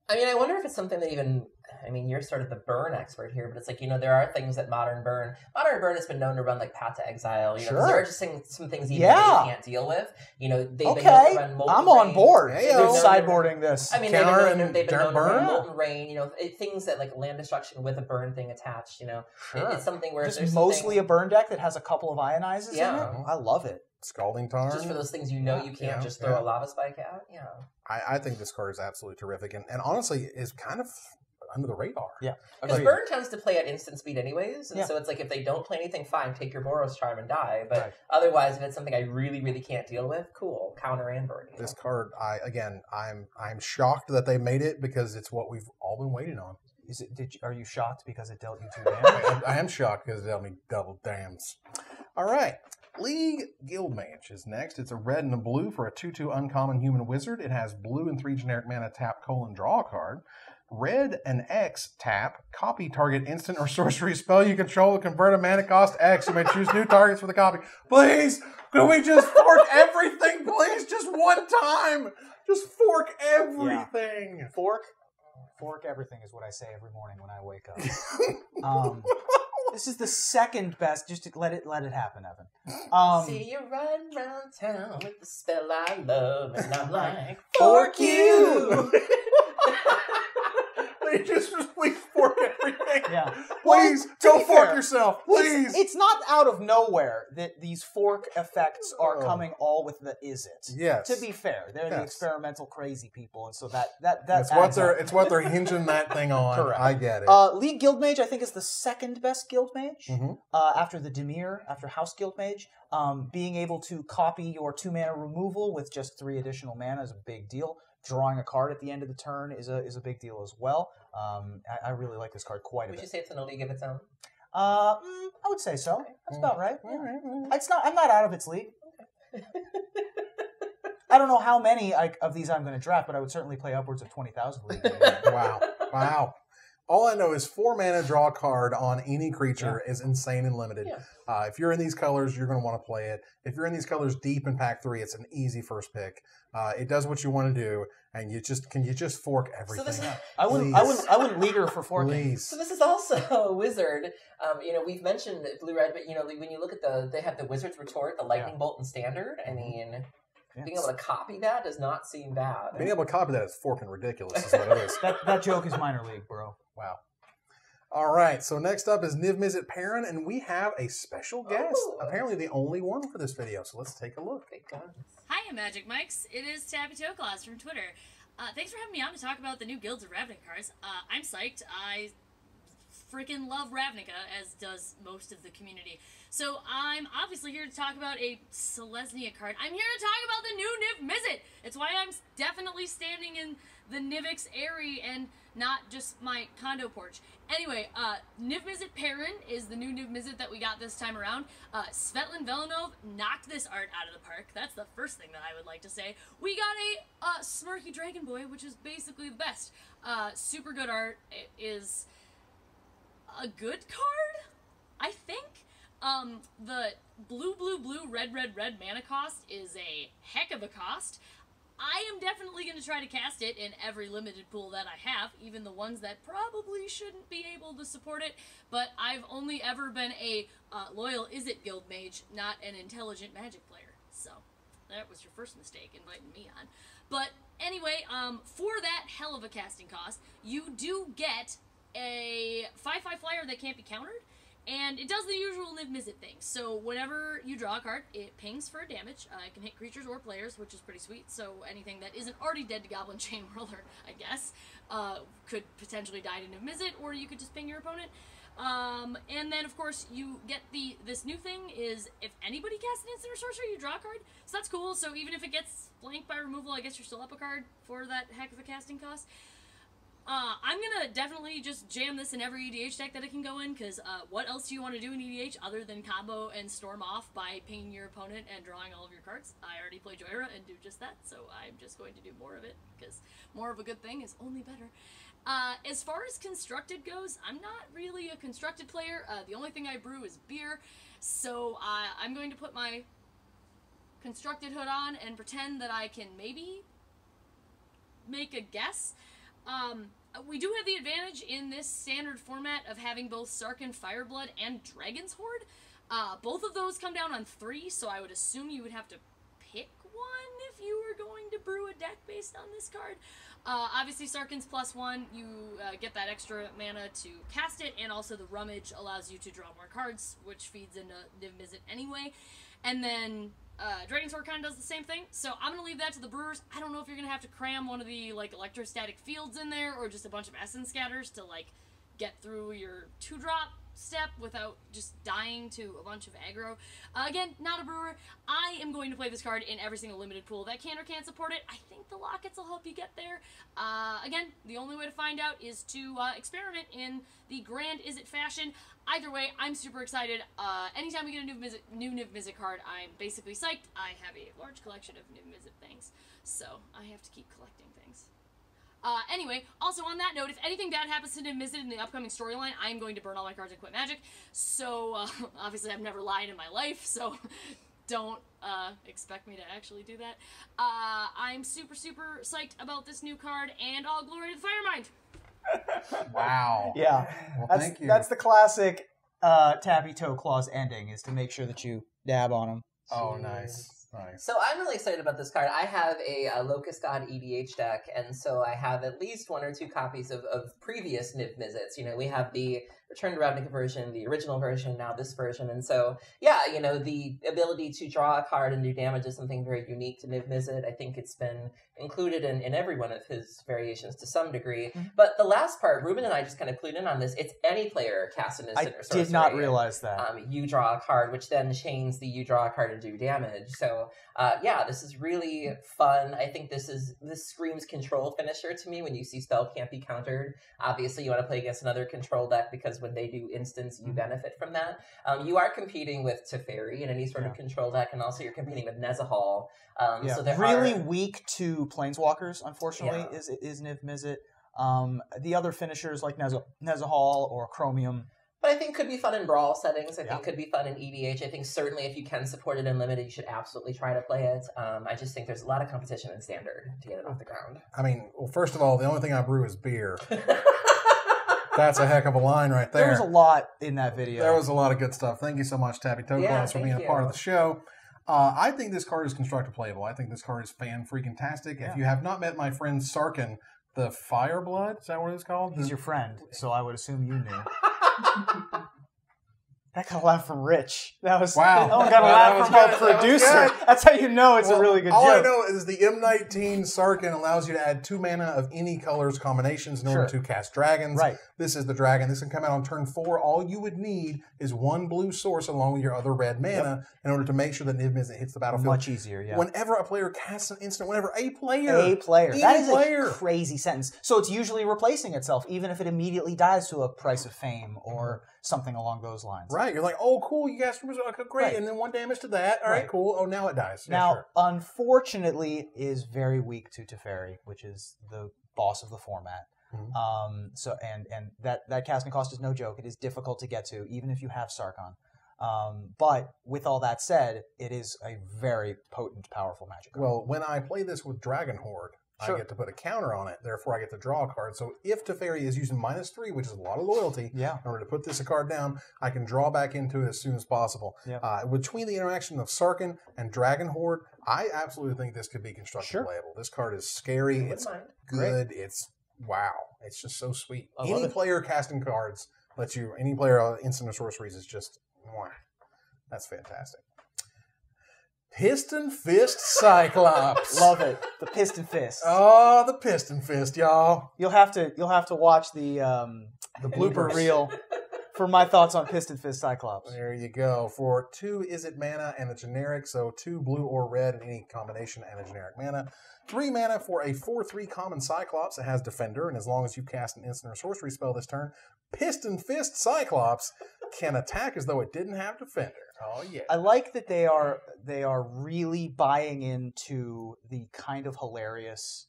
I mean, I wonder if it's something that even... I mean, you're sort of the burn expert here, but it's like, you know, there are things that Modern Burn has been known to run like Path to Exile. You know, 'cause there are just some things even that you can't deal with. You know, they've been known to run Molten I'm on Rain. board. They're sideboarding this. I mean, they've been known to run Molten Rain. You know, things that like land destruction with a burn thing attached. You know, it's something where just mostly a burn deck that has a couple of Ionizes in it. I love it. Scalding Tarn. Just for those things you can't just throw a Lava Spike at. Yeah. I think this card is absolutely terrific, and honestly is kind of under the radar. Yeah. Because burn tends to play at instant speed anyways, and so it's like if they don't play anything, fine, take your Boros Charm and die. But otherwise, if it's something I really, really can't deal with, cool, counter and burn. This card, I'm shocked that they made it because it's what we've all been waiting on. Are you shocked because it dealt you 2 damage? I am shocked because it dealt me double dams. All right. League Guildmage is next. It's a red and a blue for a 2/2 uncommon human wizard. It has blue and 3 generic mana, tap, draw a card. Red and X, tap, copy target instant or sorcery spell you control to convert a mana cost X. You may choose new targets for the copy. Please, can we just fork everything, please? Just one time. Just fork everything. Yeah. Fork everything is what I say every morning when I wake up. This is the second best. Just to let it happen, Evan. See you run around town with the spell I love, and I'm like, fork you. Please fork everything. Yeah. Please, go fork yourself. Please. It's not out of nowhere that these fork effects are coming all with the Izzet. Yes. To be fair, they're the experimental crazy people, and so it's what they're hinging that thing on. Correct. I get it. League Guildmage, I think, is the second best Guildmage after the Dimir, after House Guildmage. Being able to copy your 2 mana removal with just 3 additional mana is a big deal. Drawing a card at the end of the turn is a big deal as well. I really like this card quite a bit. Would you say it's in a league of its own? I would say so. That's about right. Yeah. I'm not out of its league. I don't know how many of these I'm going to draft, but I would certainly play upwards of 20,000. Wow. All I know is 4 mana, draw a card on any creature is insane and limited. Yeah. If you're in these colors, you're going to want to play it. If you're in these colors deep in pack 3, it's an easy first pick. It does what you want to do, and you just fork everything. So I wouldn't league her for forking. Please. So this is also a wizard. We've mentioned blue red, but when you look at they have the Wizard's Retort, the Lightning Bolt and Standard. I mean, being able to copy that does not seem bad. Being able to copy that is forking ridiculous, is what it is. That joke is minor league, bro. Wow. All right, so next up is Niv Mizzet Perrin, and we have a special guest. Apparently the only one for this video, so let's take a look. Hi, Magic Mikes. It is Tappy Toe Claws from Twitter. Thanks for having me on to talk about the new Guilds of Ravnica cards. I'm psyched. I freaking love Ravnica, as does most of the community. So I'm obviously here to talk about a Selesnya card. I'm here to talk about the new Niv Mizzet. It's why I'm definitely standing in the Nivix Airy and not just my condo porch. Anyway, Niv Mizzet Perrin is the new Niv Mizzet that we got this time around. Svetlin Velinov knocked this art out of the park. That's the first thing that I would like to say. We got a Smirky Dragon Boy, which is basically the best. Super good art. It is a good card, I think. The blue, red mana cost is a heck of a cost. I am definitely going to try to cast it in every limited pool that I have, even the ones that probably shouldn't be able to support it, but I've only ever been a loyal Izzet guild mage, not an intelligent magic player. So, that was your first mistake, inviting me on. But anyway, for that hell of a casting cost, you do get a 5/5 flyer that can't be countered, and it does the usual Niv Mizzet thing. So whenever you draw a card, it pings for a damage. It can hit creatures or players, which is pretty sweet. So anything that isn't already dead to Goblin Chain Whirler, I guess, could potentially die to Niv Mizzet, or you could just ping your opponent. And then, of course, you get this new thing is if anybody casts an instant or sorcery, you draw a card. So that's cool. So even if it gets blanked by removal, I guess you're still up a card for that heck of a casting cost. I'm gonna definitely just jam this in every EDH deck that it can go in, because what else do you want to do in EDH other than combo and storm off by pinging your opponent and drawing all of your cards? I already play Joyra and do just that, so I'm just going to do more of it, because more of a good thing is only better. As far as constructed goes, I'm not really a constructed player. The only thing I brew is beer, so I'm going to put my constructed hood on and pretend that I can maybe make a guess. We do have the advantage in this standard format of having both Sarkhan Fireblood and Dragon's Horde. Both of those come down on 3, so I would assume you would have to pick one if you were going to brew a deck based on this card. Obviously, Sarkhan's +1, you get that extra mana to cast it, and also the Rummage allows you to draw more cards, which feeds into Niv Mizzet anyway. And then Dragon's Horde kind of does the same thing, so I'm going to leave that to the brewers. I don't know if you're going to have to cram one of the electrostatic fields in there, or just a bunch of essence scatters to get through your 2-drop step without just dying to a bunch of aggro. Again, not a brewer. I am going to play this card in every single limited pool that can or can't support it. I think the lockets will help you get there. Again, the only way to find out is to experiment in the Grand Izzet fashion. Either way, I'm super excited. Anytime we get a new Niv Mizzet card, I'm basically psyched. I have a large collection of Niv Mizzet things, so I have to keep collecting things. Anyway, also on that note, if anything bad happens to Niv Mizzet in the upcoming storyline, I'm going to burn all my cards and quit Magic. So, obviously I've never lied in my life, so don't expect me to actually do that. I'm super, super psyched about this new card, and all glory to the Firemind! Wow. Yeah. Well, thank you. That's the classic Tappy Toe Claws ending, is to make sure that you dab on them. Oh, nice. Nice. So I'm really excited about this card. I have a Locust God EDH deck, and so I have at least 1 or 2 copies of previous Niv Mizzets. You know, we have the Return to Ravnica version, the original version, now this version. And so, yeah, you know, the ability to draw a card and do damage is something very unique to Niv Mizzet. I think it's been included in every one of his variations to some degree. Mm-hmm. But the last part, Ruben and I just kind of clued in on this. It's any player cast an instant or sorcery. I did not realize that. You draw a card, which then chains the you draw a card and do damage. So, yeah, this is really fun. I think this screams control finisher to me when you see spell can't be countered. Obviously, you want to play against another control deck because because when they do instants, you benefit from that. You are competing with Teferi in any sort of control deck, and also you're competing with Nezahal. So they're really weak to planeswalkers, unfortunately, is Niv Mizzet. The other finishers like Nezahal or Chromium. But I think could be fun in Brawl settings. I think could be fun in EDH. I think certainly if you can support it in Limited, you should absolutely try to play it. I just think there's a lot of competition in Standard to get it off the ground. I mean, well, first of all, the only thing I brew is beer. That's a heck of a line right there. There was a lot in that video. There was a lot of good stuff. Thank you so much, Tappy Toe Claws, for being a part of the show. I think this card is constructor playable. I think this card is fan-freaking-tastic. If you have not met my friend Sarkin, the Fireblood, is that what it's called? He's your friend, so I would assume you knew. That got a laugh from Rich. That was wow. That one got a laugh from our producer. That's how you know it's a really good joke. All I know is the M19 Sarkin allows you to add 2 mana of any color's combinations in order to cast dragons. Right. This is the dragon. This can come out on turn 4. All you would need is 1 blue source along with your other red mana in order to make sure that Niv Mizzet hits the battlefield. Much easier, Whenever a player casts an instant, whenever a player. That is a crazy sentence. So it's usually replacing itself, even if it immediately dies to a Price of Fame or something along those lines. Right. You're like, oh, cool, you guys, okay, great. Right. And then 1 damage to that. All right, cool. Oh, now it dies. Now, unfortunately, is very weak to Teferi, which is the boss of the format. And that casting cost is no joke. It is difficult to get to, even if you have Sarkon. But with all that said, it is a very potent, powerful magic card. Well, when I play this with Dragon Horde, I get to put a counter on it. Therefore, I get to draw a card. So if Teferi is using -3, which is a lot of loyalty, in order to put this card down, I can draw back into it as soon as possible. Between the interaction of Sarkin and Dragon Horde, I absolutely think this could be constructor playable. This card is scary. It's good. It's wow. It's just so sweet. Any player casting cards lets you. Any player instant or sorceries is just. Mwah. That's fantastic. Piston Fist Cyclops. Love it. The Piston Fist. Oh, the Piston Fist, y'all. You'll have to watch the blooper reel for my thoughts on Piston Fist Cyclops. There you go. For 2 Izzet mana and a generic, so 2 blue or red in any combination and a generic mana. 3 mana for a 4/3 common Cyclops that has Defender, and as long as you cast an instant or sorcery spell this turn, Piston Fist Cyclops can attack as though it didn't have Defender. Oh yeah. I like that they are really buying into the kind of hilarious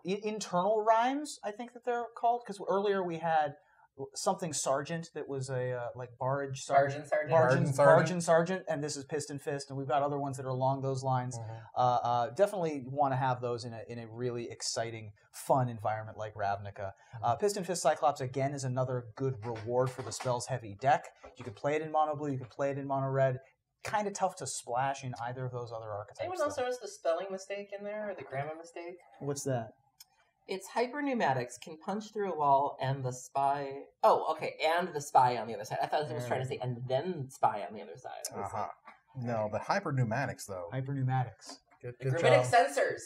internal rhymes, I think that they're called, because earlier we had something Sergeant that was a Barging Sergeant, and this is Piston Fist, and we've got other ones that are along those lines. Definitely want to have those in a really exciting, fun environment like Ravnica. Piston Fist Cyclops again is another good reward for the spells heavy deck. You can play it in mono blue, you can play it in mono red. Kind of tough to splash in either of those other archetypes. Anyone else notice the spelling mistake in there, or the grammar mistake? What's that? It's hyper-pneumatics, can punch through a wall, and the spy... Oh, okay, and the spy on the other side. I thought it was trying to say, and then spy on the other side. No, the hyper-pneumatics, though. Hyper-pneumatics. Good gravitic job. sensors.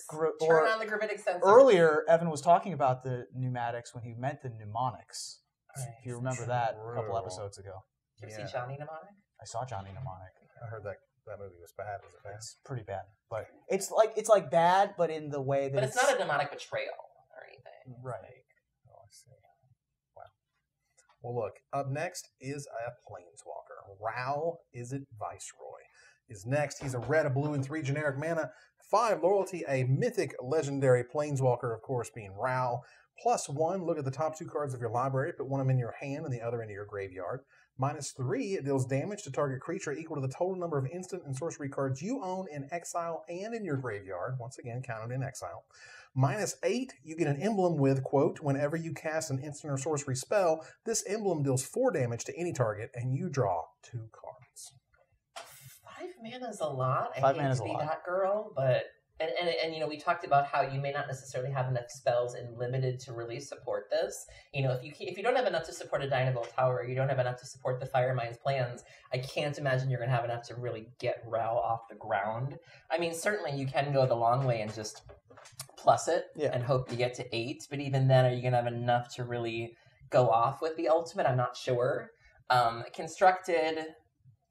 Turn on the gravitic sensors. Earlier, Evan was talking about the pneumatics when he meant the mnemonics. If you remember that a couple episodes ago. Did you see Johnny Mnemonic? I saw Johnny Mnemonic. I heard that movie was bad. Was it bad? It's pretty bad. But it's like bad, but in the way that But it's not a mnemonic betrayal. Right. Oh, I see. Wow. Well, look, up next is a Planeswalker. Ral Izzet Viceroy is next. He's a red, a blue, and 3 generic mana. 5 loyalty, a mythic legendary Planeswalker, of course, being Ral. +1, look at the top 2 cards of your library. Put one of them in your hand and the other into your graveyard. -3, it deals damage to target creature equal to the total number of instant and sorcery cards you own in exile and in your graveyard. Once again, counted in exile. -8, you get an emblem with, quote, whenever you cast an instant or sorcery spell, this emblem deals 4 damage to any target, and you draw 2 cards. 5 mana is a lot. I hate to be that girl, but... And you know, we talked about how you may not necessarily have enough spells in Limited to really support this. You know, if you don't have enough to support a Dynamo Tower, you don't have enough to support the Firemind's plans, I can't imagine you're going to have enough to really get Ral off the ground. I mean, certainly you can go the long way and just plus it and hope you get to 8, but even then, are you going to have enough to really go off with the ultimate? I'm not sure. Constructed...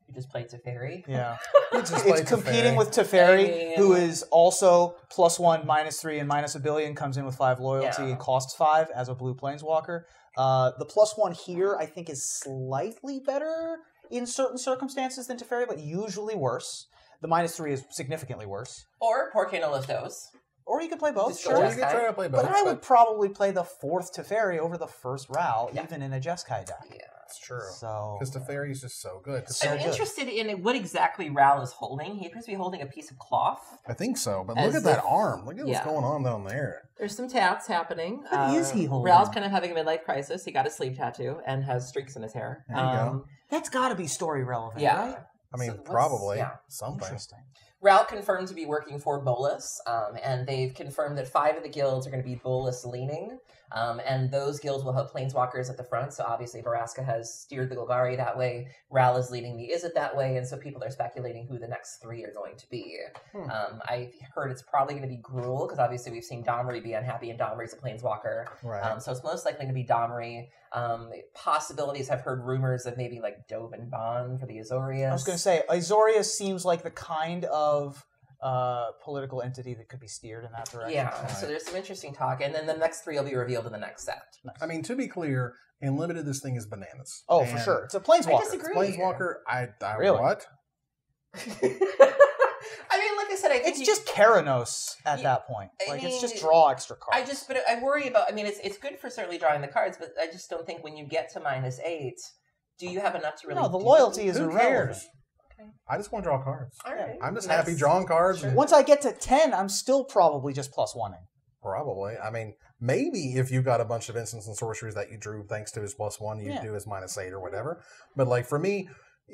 You just played Teferi. Yeah. It's competing with Teferi, who is also +1, -3, and -1 billion, comes in with 5 loyalty and costs 5 as a blue planeswalker. The +1 here, I think, is slightly better in certain circumstances than Teferi, but usually worse. The -3 is significantly worse. Or Porcano Lithos. Or you could play both. Sure. You could try to play both. But I would probably play the 4th Teferi over the first Ral, even in a Jeskai deck. Yeah. That's true. So Because Teferi is just so good. I'm interested in what exactly Ral is holding. He appears to be holding a piece of cloth. I think so, but As look at that if- arm. Look at what's going on down there. There's some tats happening. What is he holding? Ral's kind of having a midlife crisis. He got a sleeve tattoo and has streaks in his hair. There you go. that's got to be story relevant, Yeah. right? I mean, So what's- probably yeah. something. Interesting. Ral confirmed to be working for Bolus, and they've confirmed that 5 of the guilds are going to be Bolus leaning, and those guilds will have planeswalkers at the front. So obviously, Vraska has steered the Golgari that way. Ral is leading the Izzet that way, and so people are speculating who the next 3 are going to be. I heard it's probably going to be Gruul, because obviously we've seen Domri be unhappy, and Domri's a planeswalker. Right. So it's most likely going to be Domri. Possibilities, I've heard rumors of maybe like Dove and Bond for the Azorius. I was going to say, Azorius seems like the kind of political entity that could be steered in that direction. Yeah, so there's some interesting talk, and then the next 3 will be revealed in the next set. I mean, to be clear, in Limited, this thing is bananas. Oh, for And sure. It's a planeswalker. I disagree. Planeswalker, I Really? what? I mean, like I said, I think It's just Keranos at that point. I Like, it's just mean, draw extra cards. but I worry about. I mean, it's good for certainly drawing the cards, but I just don't think when you get to -8, do you have enough to really? No, the do loyalty is Who irrelevant. cares? I just want to draw cards. All right, I'm just Nice. happy drawing cards. Sure. and- Once I get to 10, I'm still probably just +1ing. Probably. I mean, maybe if you got a bunch of instants and sorceries that you drew thanks to his +1, you'd do his -8 or whatever. But like for me,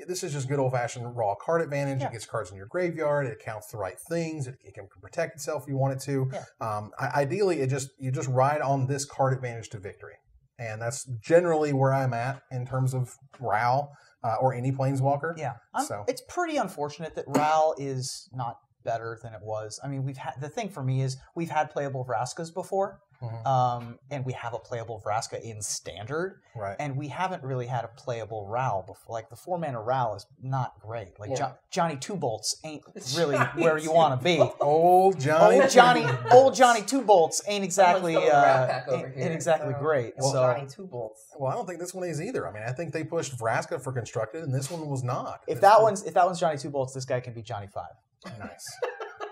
this is just good old-fashioned raw card advantage. Yeah. It gets cards in your graveyard. It counts the right things. It can protect itself if you want it to. Yeah. Ideally, you just ride on this card advantage to victory. And that's generally where I'm at in terms of Ral or any Planeswalker. Yeah. So It's pretty unfortunate that Ral is not better than it was. I mean, the thing for me is we've had playable Vraskas before, and we have a playable Vraska in Standard, right. and we haven't really had a playable Ral before. Like, the 4-mana Ral is not great. Like, Yeah. Johnny Two Bolts ain't really where you want to be. Old Johnny. Old Johnny Two Bolts ain't exactly Someone's throwing a Rat Pack over here, ain't exactly so- great. Well, So Johnny Two Bolts. Well, I don't think this one is either. I mean, I think they pushed Vraska for constructed, and this one was not. if that one's Johnny Two Bolts, this guy can be Johnny 5. Nice.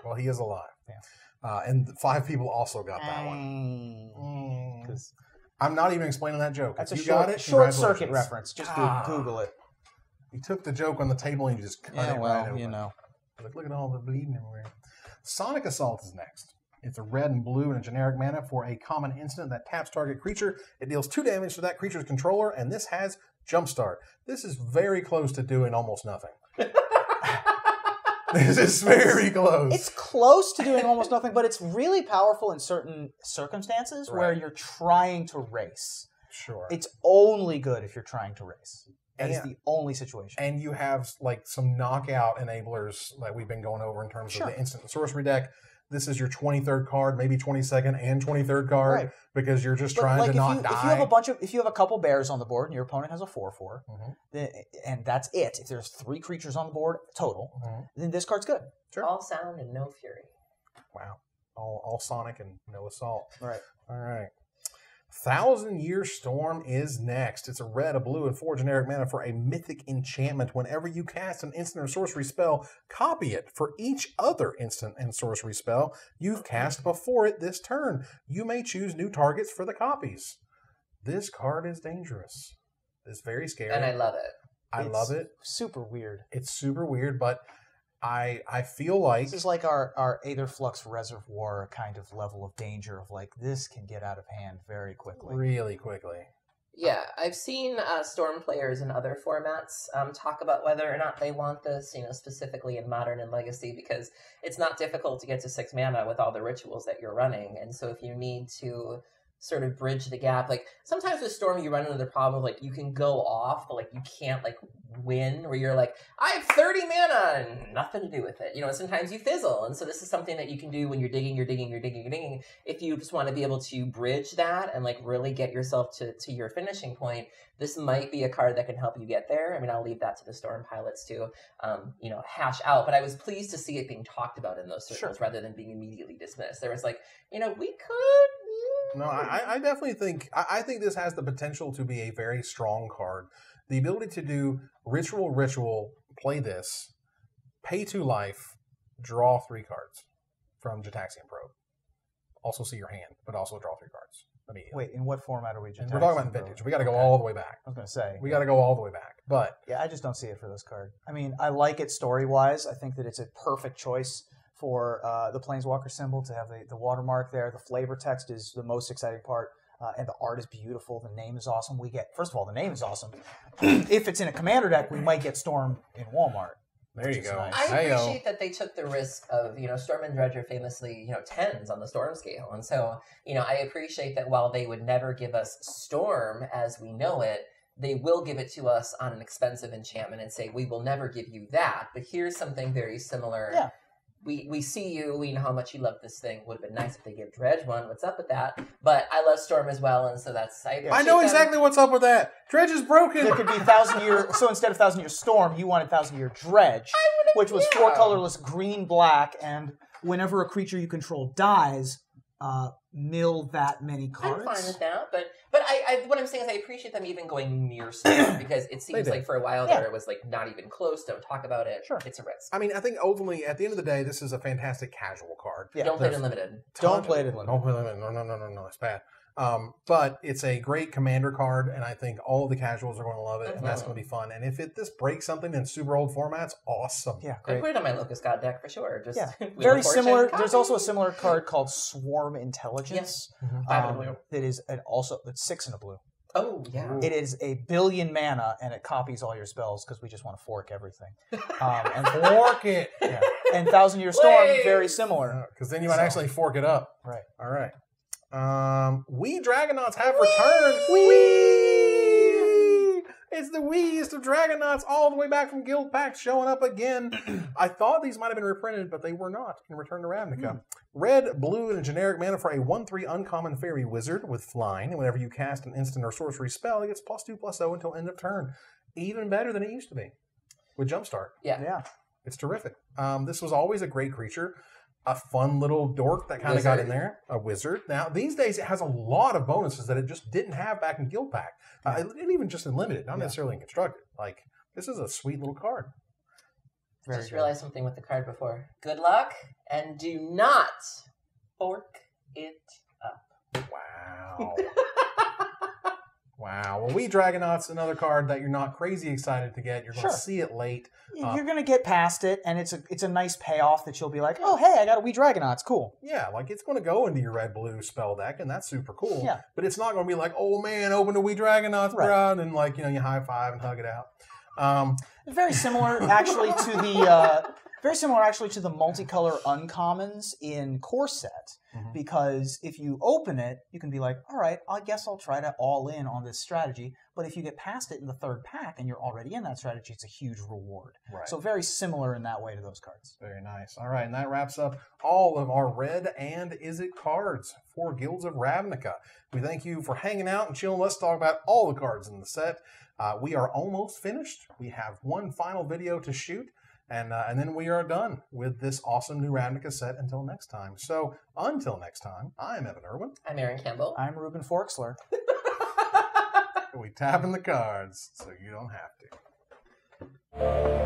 Well, he is alive. Yeah. And 5 people also got that one. Because I'm not even explaining that joke. that's If a you got it, short circuit congratulations. reference. Just Google it. You took the joke on the table and you just cut Yeah, it well, right over. you know. Look at all the bleeding everywhere. Sonic Assault is next. It's a red and blue and a generic mana for a common instant that taps target creature. It deals 2 damage to that creature's controller, and this has Jumpstart. This is very close to doing almost nothing. This is very close. It's close to doing almost nothing, but it's really powerful in certain circumstances where Right. you're trying to race. Sure. It's only good if you're trying to race. That is And- the only situation. And you have like some knockout enablers like we've been going over in terms Sure. of the instant and sorcery deck. This is your 23rd card, maybe 22nd and 23rd card Right. because you're just But trying like to not if die. you have a couple bears on the board and your opponent has a 4/4, Mhm. and that's it. If there's 3 creatures on the board total, Mhm. then this card's good. Sure. All sound and no fury. Wow. All Sonic and no assault. Right. All right. 1,000-Year Storm is next. It's a red, a blue, and 4 generic mana for a mythic enchantment. Whenever you cast an instant or sorcery spell, copy it for each other instant and sorcery spell you've cast before it this turn. You may choose new targets for the copies. This card is dangerous. It's very scary. And I love it. I love it. Super weird. It's super weird, but I feel like This is like our Aetherflux Reservoir kind of level of danger of like, this can get out of hand very quickly. really quickly. Yeah, I've seen Storm players in other formats talk about whether or not they want this, specifically in Modern and Legacy, because it's not difficult to get to 6 mana with all the rituals that you're running. And so if you need to sort of bridge the gap. Like sometimes with Storm, you run into the problem of like you can go off, but like you can't like win. Where you're like, I have 30 mana and nothing to do with it. You know, and sometimes you fizzle, and so this is something that you can do when you're digging. If you just want to be able to bridge that and like really get yourself to your finishing point, this might be a card that can help you get there. I mean, I'll leave that to the Storm pilots to, you know, hash out. But I was pleased to see it being talked about in those circles rather than being immediately dismissed. There was like, you know, we could. No, I definitely think I think this has the potential to be a very strong card. The ability to do ritual, play this, pay 2 life, draw 3 cards from Jataxian Probe. Also see your hand, but also draw 3 cards immediately. Wait, in what format are we? We're talking about vintage. We got to go all the way back. I was going to say. We got to go all the way back. But yeah, I just don't see it for this card. I mean, I like it story-wise. I think that it's a perfect choice for the Planeswalker symbol to have the watermark there. The flavor text is the most exciting part, and the art is beautiful. The name is awesome. First of all, the name is awesome. If it's in a commander deck, we might get Storm in Walmart. There you go. Nice. I appreciate that they took the risk of, you know, Storm and Dredge are famously, you know, 10s on the Storm scale. And so, you know, I appreciate that while they would never give us Storm as we know it, they will give it to us on an expensive enchantment and say, we will never give you that, but here's something very similar. Yeah. We see you, we know how much you love this thing. Would have been nice if they give Dredge one. What's up with that? But I love Storm as well, and so that's... I know exactly what's up with that. Dredge is broken. There could be 1,000-year... So instead of 1,000-year Storm, you wanted 1,000-year Dredge, which was 4 colorless green-black, and whenever a creature you control dies, mill that many cards. I'm fine with that, but what I'm saying is I appreciate them even going near Storm, because it seems like for a while there it was like not even close. Don't talk about it. Sure. It's a risk. I mean, I think ultimately, at the end of the day, this is a fantastic casual card. Yeah. Don't play it in limited. Don't play it in limited. Don't play it in limited. No, it's bad. But it's a great commander card, and I think all of the casuals are going to love it, and that's going to be fun. And if this breaks something in super old formats, awesome. Yeah, I great. put it on my Locust God deck for sure. Just Very similar. There's also a similar card called Swarm Intelligence. Yes. That is it's 6 in a blue. Oh, yeah. It is 1 billion mana, and it copies all your spells because we just want to fork everything. And fork it. Yeah. And 1,000-Year Storm, very similar. Because then you might actually fork it up. Right. All right. We Dragonauts have returned. Whee! It's the weeest of Dragonauts all the way back from Guild Pact showing up again. I thought these might have been reprinted, but they were not in Return to Ravnica. Red, blue, and a generic mana for a 1/3 uncommon fairy wizard with flying. And whenever you cast an instant or sorcery spell, it gets +2/+0 until end of turn. Even better than it used to be with Jumpstart. Yeah. It's terrific. This was always a great creature. A fun little dork that kind of got in there. A wizard. Now, these days, it has a lot of bonuses that it just didn't have back in Guild Pact. And even just in Limited, not necessarily in Constructed. Like, this is a sweet little card. Just realized something with the card before. Good luck, and do not fork it up. Wow. Wow. Well, We Dragonauts, another card that you're not crazy excited to get. You're going to see it late. You're going to get past it, and it's a nice payoff that you'll be like, oh, hey, I got a We Dragonauts. Cool. Yeah, like it's going to go into your red-blue spell deck, and that's super cool. Yeah. But it's not going to be like, oh, man, open a We Dragonauts, bro, and like, you know, you high-five and hug it out. Very similar, actually, to the multicolor uncommons in Core Set, because if you open it, you can be like, all right, I guess I'll try to all in on this strategy. But if you get past it in the 3rd pack and you're already in that strategy, it's a huge reward. Right. So very similar in that way to those cards. Very nice. All right, and that wraps up all of our Red and Izzet cards for Guilds of Ravnica. We thank you for hanging out and chilling. Let's talk about all the cards in the set. We are almost finished. We have one final video to shoot. And then we are done with this awesome new Ravnica set until next time. So, until next time, I'm Evan Irwin. I'm Aaron Campbell. I'm Ruben Forksler. We tapping the cards so you don't have to.